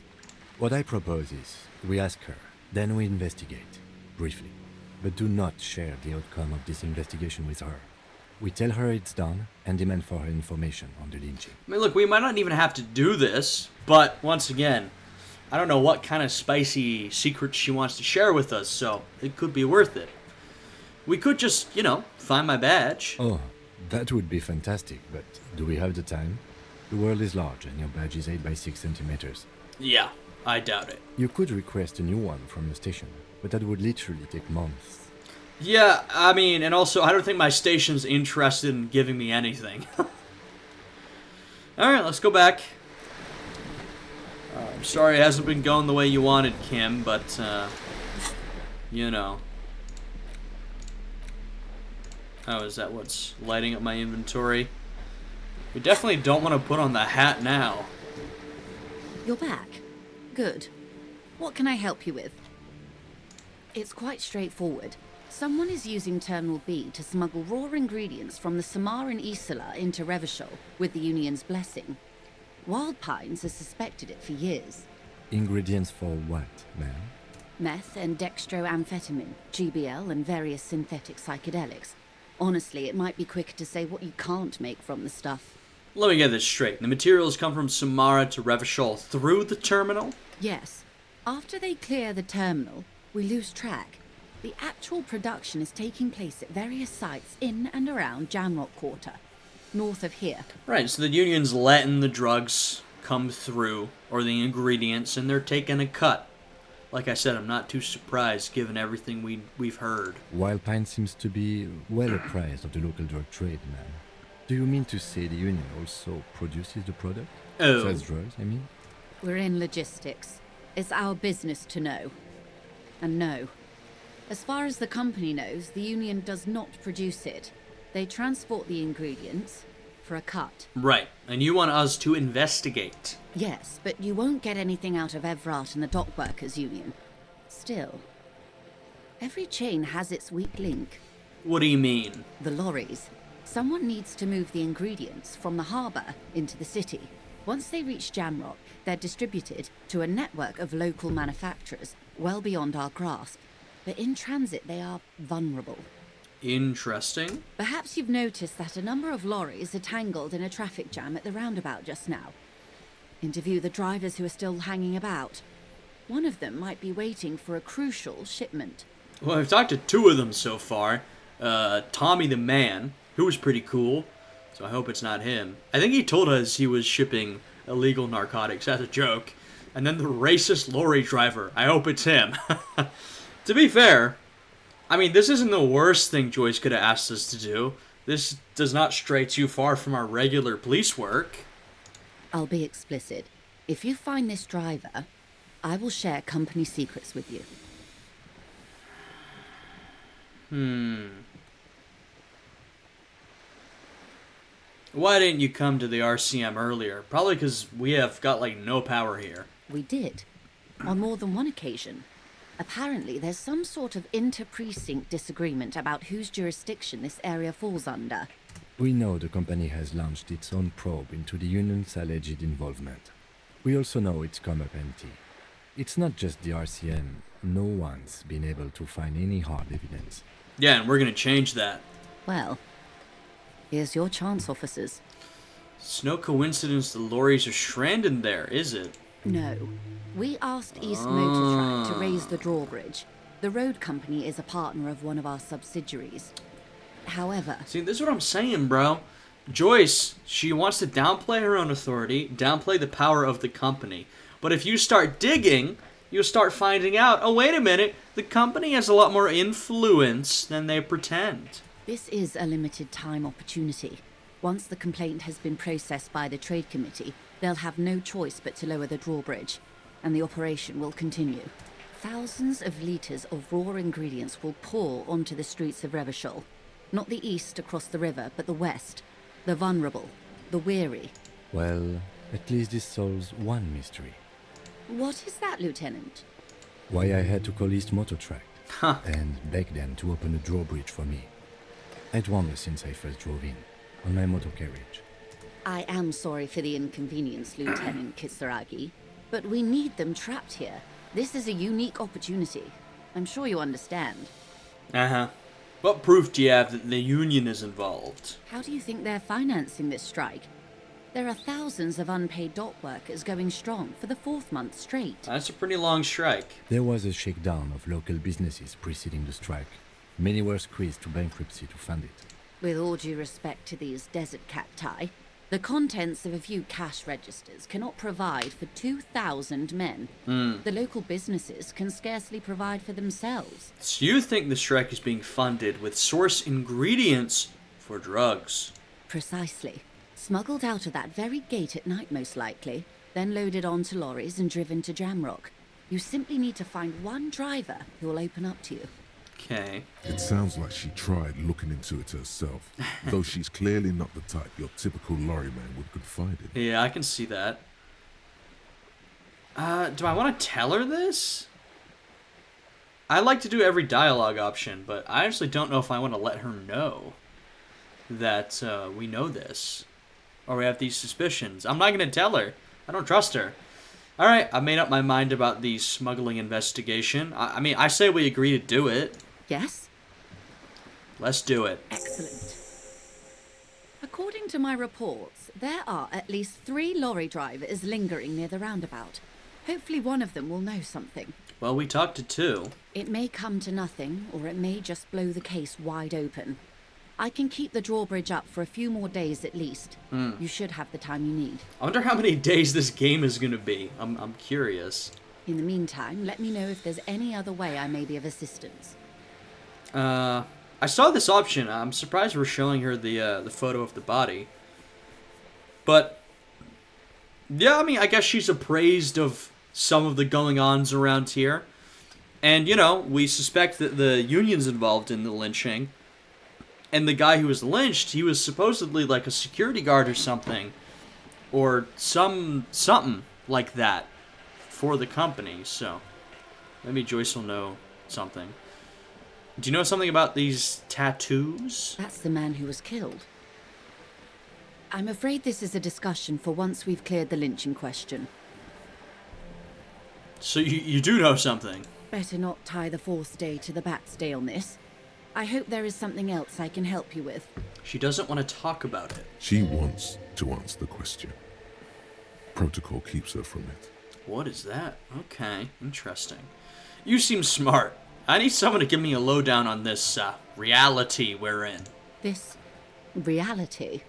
What I propose is, we ask her, then we investigate, briefly. But do not share the outcome of this investigation with her. We tell her it's done, and demand for her information on the lynching. I mean, look, we might not even have to do this, but once again, I don't know what kind of spicy secrets she wants to share with us, so it could be worth it. We could just, find my badge. Oh, that would be fantastic, but do we have the time? The world is large, and your badge is 8 by 6 centimeters. Yeah, I doubt it. You could request a new one from the station, but that would literally take months. Yeah, I mean, and also, I don't think my station's interested in giving me anything. Alright, let's go back. I'm sorry it hasn't been going the way you wanted, Kim, but, Oh, is that what's lighting up my inventory? We definitely don't want to put on the hat now. You're back. Good. What can I help you with? It's quite straightforward. Someone is using Terminal B to smuggle raw ingredients from the Samaran Isola into Revachol with the Union's blessing. Wild Pines has suspected it for years. Ingredients for what, ma'am? Meth and dextroamphetamine, GBL, and various synthetic psychedelics. Honestly, it might be quicker to say what you can't make from the stuff. Let me get this straight. The materials come from Samara to Revachol through the terminal? Yes. After they clear the terminal, we lose track. The actual production is taking place at various sites in and around Jamrock Quarter, north of here. Right, so the Union's letting the drugs come through, or the ingredients, and they're taking a cut. Like I said, I'm not too surprised given everything we've heard. Wild Pine seems to be well apprised of the local drug trade, man. Do you mean to say the Union also produces the product? Oh. Sells drugs, I mean? We're in logistics. It's our business to know. And no. As far as the company knows, the Union does not produce it. They transport the ingredients for a cut. Right, and you want us to investigate. Yes, but you won't get anything out of Evrat and the Dock Workers Union. Still, every chain has its weak link. What do you mean? The lorries. Someone needs to move the ingredients from the harbour into the city. Once they reach Jamrock, they're distributed to a network of local manufacturers well beyond our grasp. But in transit, they are vulnerable. Interesting. Perhaps you've noticed that a number of lorries are tangled in a traffic jam at the roundabout just now. Interview the drivers who are still hanging about. One of them might be waiting for a crucial shipment. Well, I've talked to two of them so far. Tommy the Man, who was pretty cool, so I hope it's not him. I think he told us he was shipping illegal narcotics as a joke. And then the racist lorry driver, I hope it's him. To be fair, I mean, this isn't the worst thing Joyce could have asked us to do. This does not stray too far from our regular police work. I'll be explicit. If you find this driver, I will share company secrets with you. Why didn't you come to the RCM earlier? Probably because we have got, like, no power here. We did, on more than one occasion. Apparently, there's some sort of inter-precinct disagreement about whose jurisdiction this area falls under. We know the company has launched its own probe into the union's alleged involvement. We also know it's come up empty. It's not just the RCM. No one's been able to find any hard evidence. Yeah, and we're gonna change that. Well, here's your chance, officers. It's no coincidence the lorries are stranded there, is it? No. We asked East Motor Track to raise the drawbridge. The road company is a partner of one of our subsidiaries. However... See, this is what I'm saying, bro. Joyce, she wants to downplay her own authority, downplay the power of the company. But if you start digging, you'll start finding out, oh, wait a minute, the company has a lot more influence than they pretend. This is a limited time opportunity. Once the complaint has been processed by the trade committee, they'll have no choice but to lower the drawbridge, and the operation will continue. Thousands of litres of raw ingredients will pour onto the streets of Revachol. Not the east across the river, but the west. The vulnerable, the weary. Well, at least this solves one mystery. What is that, Lieutenant? Why I had to call East Motor Track and beg them to open a drawbridge for me. I'd wondered since I first drove in, on my motor carriage. I am sorry for the inconvenience, Lieutenant Kisaragi, but we need them trapped here. This is a unique opportunity. I'm sure you understand. Uh-huh. What proof do you have that the union is involved? How do you think they're financing this strike? There are thousands of unpaid dock workers going strong for the 4th month straight. That's a pretty long strike. There was a shakedown of local businesses preceding the strike. Many were squeezed to bankruptcy to fund it. With all due respect to these desert cacti, the contents of a few cash registers cannot provide for 2,000 men. The local businesses can scarcely provide for themselves. So you think the strike is being funded with source ingredients for drugs? Precisely. Smuggled out of that very gate at night, most likely, then loaded onto lorries and driven to Jamrock. You simply need to find one driver who will open up to you. Okay. It sounds like she tried looking into it herself, though she's clearly not the type your typical lorryman would confide in. Yeah, I can see that. Do I want to tell her this? I like to do every dialogue option, but I actually don't know if I want to let her know that we know this. Or we have these suspicions. I'm not going to tell her. I don't trust her. Alright, I made up my mind about the smuggling investigation. I mean, I say we agree to do it. Yes? Let's do it. Excellent. According to my reports, there are at least 3 lorry drivers lingering near the roundabout. Hopefully one of them will know something. Well, we talked to 2. It may come to nothing, or it may just blow the case wide open. I can keep the drawbridge up for a few more days at least. You should have the time you need. I wonder how many days this game is going to be. I'm curious. In the meantime, let me know if there's any other way I may be of assistance. I saw this option. I'm surprised we're showing her the photo of the body. But, yeah, I mean, I guess she's appraised of some of the going-ons around here. And, you know, we suspect that the union's involved in the lynching. And the guy who was lynched, he was supposedly like a security guard or something. Or something like that for the company. So, maybe Joyce will know something. Do you know something about these tattoos? That's the man who was killed. I'm afraid this is a discussion for once we've cleared the lynching question. So you do know something? Better not tie the 4th day to the bat's day on this. I hope there is something else I can help you with. She doesn't want to talk about it. She wants to answer the question. Protocol keeps her from it. What is that? Okay, interesting. You seem smart. I need someone to give me a lowdown on this reality we're in. This reality?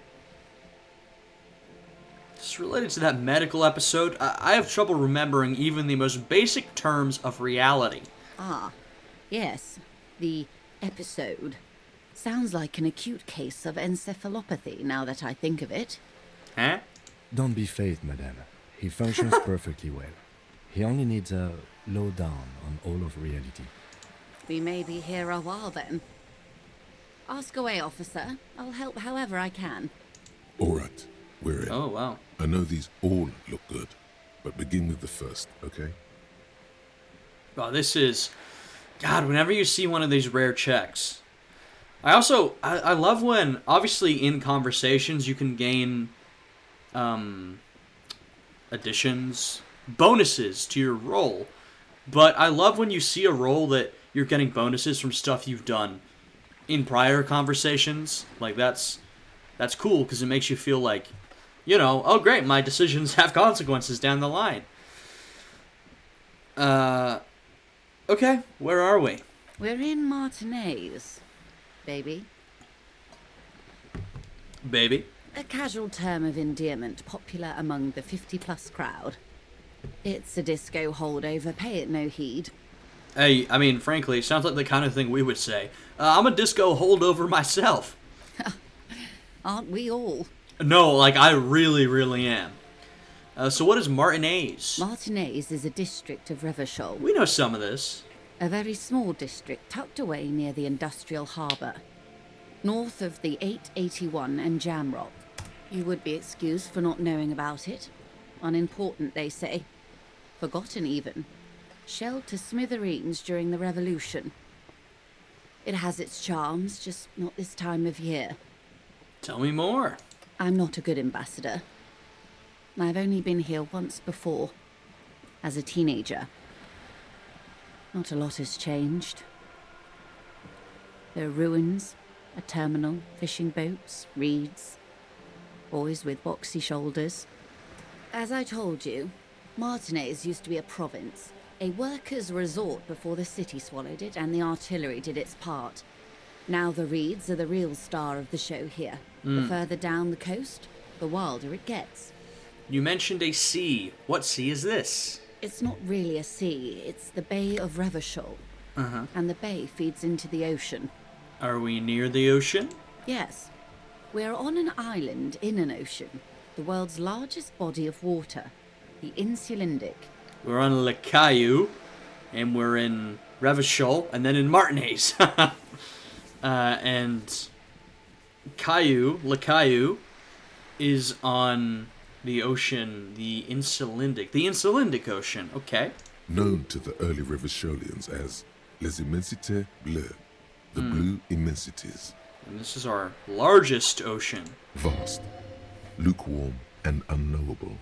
It's related to that medical episode. I have trouble remembering even the most basic terms of reality. Ah, yes. The episode. Sounds like an acute case of encephalopathy, now that I think of it. Huh? Don't be phased, madame. He functions perfectly well. He only needs a lowdown on all of reality. We may be here a while then. Ask away, officer. I'll help however I can. All right, we're in. Oh, wow. I know these all look good, but begin with the first, okay? Wow, this is... God, whenever you see one of these rare checks... I love when, obviously, in conversations, you can gain additions, bonuses to your roll. But I love when you see a roll that you're getting bonuses from stuff you've done in prior conversations. Like, that's cool, because it makes you feel like, you know, oh great, my decisions have consequences down the line. Okay, where are we? We're in Martinez, baby. Baby? A casual term of endearment popular among the 50-plus crowd. It's a disco holdover, pay it no heed. Hey, I mean, frankly, it sounds like the kind of thing we would say. I'm a disco holdover myself. Aren't we all? No, like, I really, really am. So what is Martinez? Martinez is a district of Revachol. We know some of this. A very small district tucked away near the industrial harbour, north of the 881 and Jamrock. You would be excused for not knowing about it. Unimportant, they say. Forgotten, even. Shelled to smithereens during the Revolution. It has its charms, just not this time of year. Tell me more. I'm not a good ambassador. I've only been here once before, as a teenager. Not a lot has changed. There are ruins, a terminal, fishing boats, reeds, boys with boxy shoulders. As I told you, Martinez used to be a province, a workers' resort before the city swallowed it and the artillery did its part. Now the reeds are the real star of the show here. The further down the coast, the wilder it gets. You mentioned a sea. What sea is this? It's not really a sea, it's the Bay of Revachol. And the bay feeds into the ocean. Are we near the ocean? Yes. We're on an island in an ocean, the world's largest body of water, the Insulindic. We're on Le Caillou, and we're in Revachol, and then in Martinez. And Caillou, Le Caillou, is on the ocean, the Insulindic Ocean, okay. Known to the early Revacholians as Les Immensités Bleues, the blue immensities. And this is our largest ocean. Vast, lukewarm, and unknowable,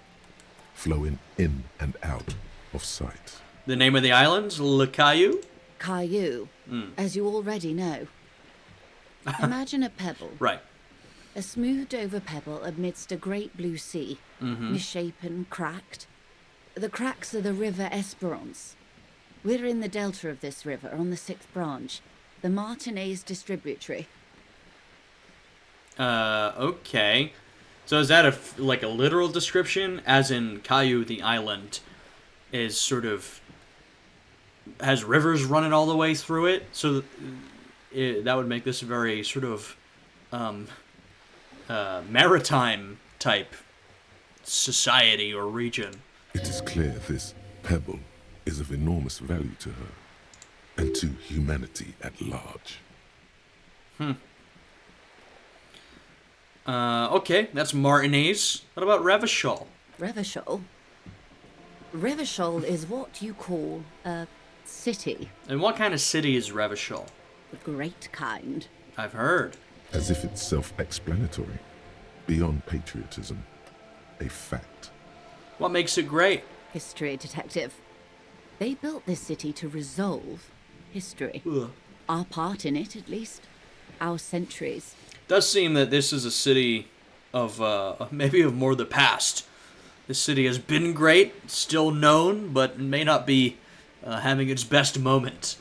flowing in and out of sight. The name of the island, Le Caillou? Caillou, as you already know. Imagine a pebble. Right. A smoothed-over pebble amidst a great blue sea, misshapen, cracked. The cracks are the River Esperance. We're in the delta of this river, on the 6th branch, the Martinez distributary. Okay. So is that like a literal description, as in Caillou, the island, is sort of has rivers running all the way through it? So that would make this a very sort of maritime type society or region. It is clear this pebble is of enormous value to her and to humanity at large. Okay, that's Martinez. What about Revachol? Revachol? Revachol is what you call a city. And what kind of city is Revachol? The great kind. I've heard. As if it's self-explanatory, beyond patriotism, a fact. What makes it great? History detective. They built this city to resolve history. Ugh. Our part in it, at least. Our centuries. Does seem that this is a city of maybe of more the past. This city has been great, still known, but may not be having its best moment.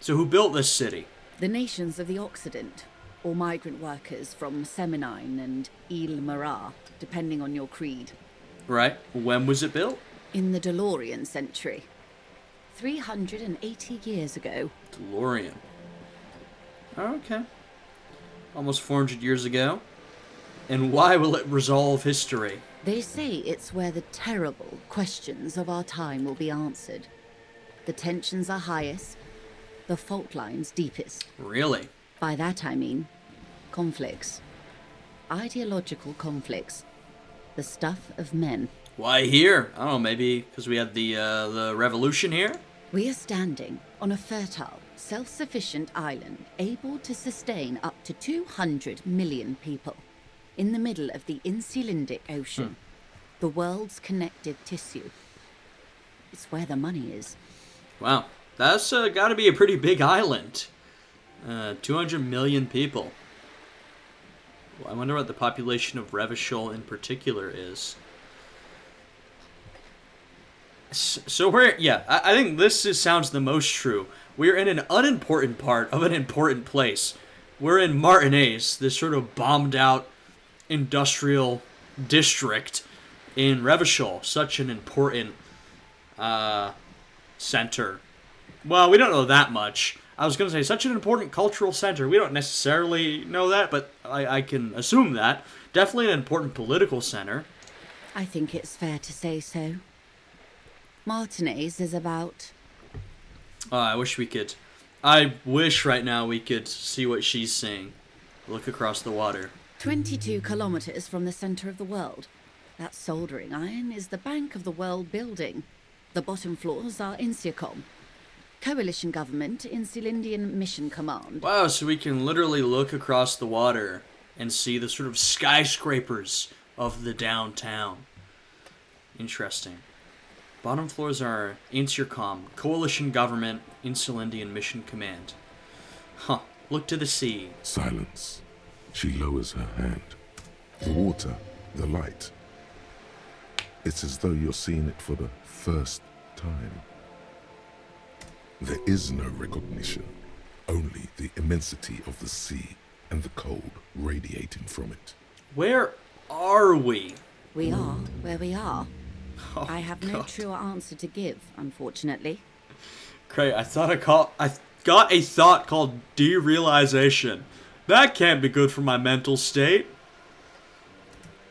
So who built this city? The nations of the Occident, or migrant workers from Seminine and Ile-Marat, depending on your creed. Right. When was it built? In the DeLorean century. 380 years ago. DeLorean. Okay. Almost 400 years ago. And why will it resolve history? They say it's where the terrible questions of our time will be answered. The tensions are highest, the fault lines deepest. Really? By that I mean conflicts. ideological conflicts. The stuff of men. Why here? I don't know, maybe because we had the revolution here? We are standing on a fertile, self-sufficient island able to sustain up to 200 million people in the middle of the Insulindic Ocean, the world's connective tissue. It's where the money is. Wow, that's got to be a pretty big island. 200 million people. Well, I wonder what the population of Revachol in particular is. So we're, yeah, I think sounds the most true. We're in an unimportant part of an important place. We're in Martinez, this sort of bombed out industrial district in Revachol, such an important center. Well, we don't know that much. I was going to say such an important cultural center. We don't necessarily know that, but I can assume that. Definitely an important political center. I think it's fair to say so. Martinez is about... I wish right now we could see what she's seeing. Look across the water. 22 kilometers from the center of the world. That soldering iron is the bank of the world building. The bottom floors are Insiacom. Coalition government, Insulindian Mission Command. Wow, so we can literally look across the water and see the sort of skyscrapers of the downtown. Interesting. Bottom floors are Insiacom, Coalition Government, Insulindian Mission Command. Huh. Look to the sea. Silence. She lowers her hand. The water, the light. It's as though you're seeing it for the first time. There is no recognition, only the immensity of the sea and the cold radiating from it. Where are we? We are where we are. Oh, I have no truer answer to give, unfortunately. Great, I got a thought called derealization. That can't be good for my mental state.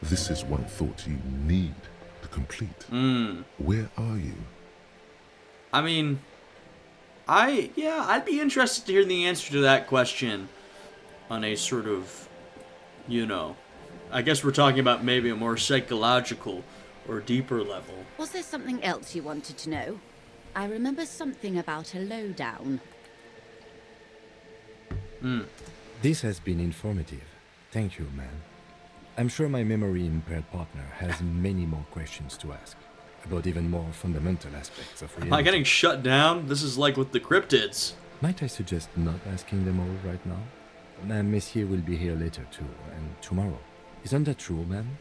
This is one thought you need to complete. Where are you? I mean, I'd be interested to hear the answer to that question on a sort of, I guess we're talking about maybe a more psychological or deeper level. Was there something else you wanted to know? I remember something about a lowdown. This has been informative. Thank you, man. I'm sure my memory-impaired partner has many more questions to ask about even more fundamental aspects of reality. Am I getting shut down? This is like with the cryptids. Might I suggest not asking them all right now? Messier will be here later too, and tomorrow. Isn't that true, ma'am?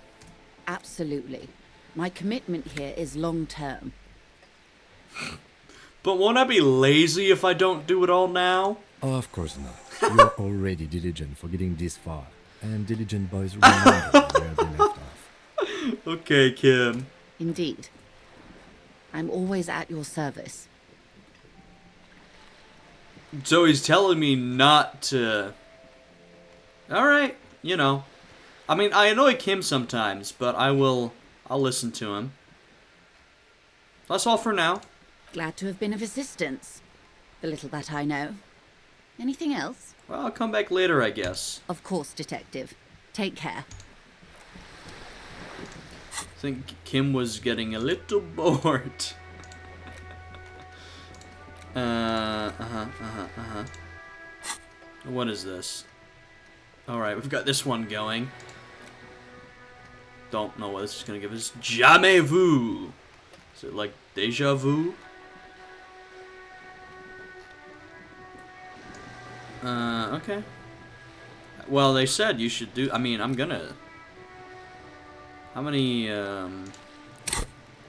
Absolutely. My commitment here is long-term. But won't I be lazy if I don't do it all now? Oh, of course not. You are already diligent for getting this far, and diligent boys remember where they left off. Okay, Kim. Indeed. I'm always at your service. So he's telling me not to... Alright, I mean, I annoy Kim sometimes, but I'll listen to him. That's all for now. Glad to have been of assistance. The little that I know. Anything else? Well, I'll come back later, I guess. Of course, Detective. Take care. I think Kim was getting a little bored. What is this? Alright, we've got this one going. Don't know what this is going to give us. Jamais vu. Is it like deja vu? Okay. Well, they said you should do... I mean, I'm gonna... How many,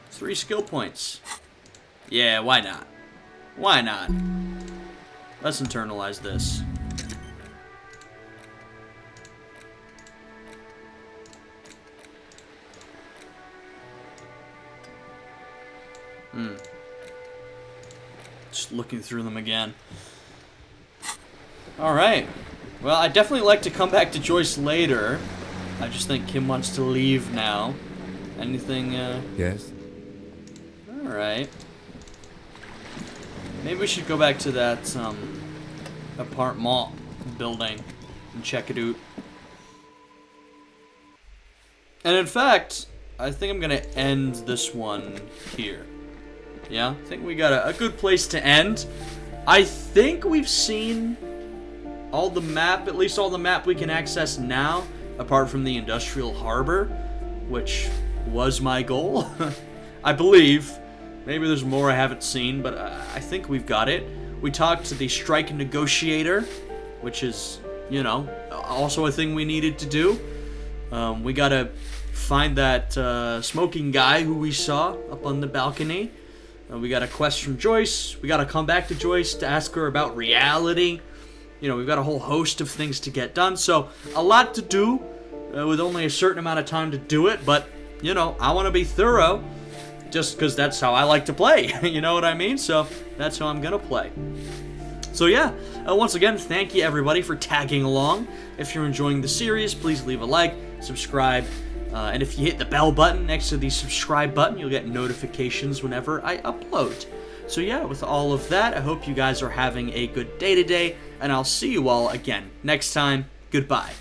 3 skill points. Yeah, why not? Why not? Let's internalize this. Just looking through them again. Alright. Well, I'd definitely like to come back to Joyce later. I just think Kim wants to leave now. Anything, Yes? Alright. Maybe we should go back to that, apartment building and check it out. And in fact, I think I'm going to end this one here. Yeah, I think we got a good place to end. I think we've seen all the map, at least all the map we can access now, apart from the Industrial Harbor, which was my goal. I believe. Maybe there's more I haven't seen, but I think we've got it. We talked to the strike negotiator, which is, you know, also a thing we needed to do. We gotta find that smoking guy who we saw up on the balcony. We got a quest from Joyce. We gotta come back to Joyce to ask her about reality. You know, we've got a whole host of things to get done. So, a lot to do with only a certain amount of time to do it. But, you know, I want to be thorough just because that's how I like to play. You know what I mean? So, that's how I'm going to play. So, yeah. Once again, thank you, everybody, for tagging along. If you're enjoying the series, please leave a like, subscribe. And if you hit the bell button next to the subscribe button, you'll get notifications whenever I upload. So yeah, with all of that, I hope you guys are having a good day today, and I'll see you all again next time. Goodbye.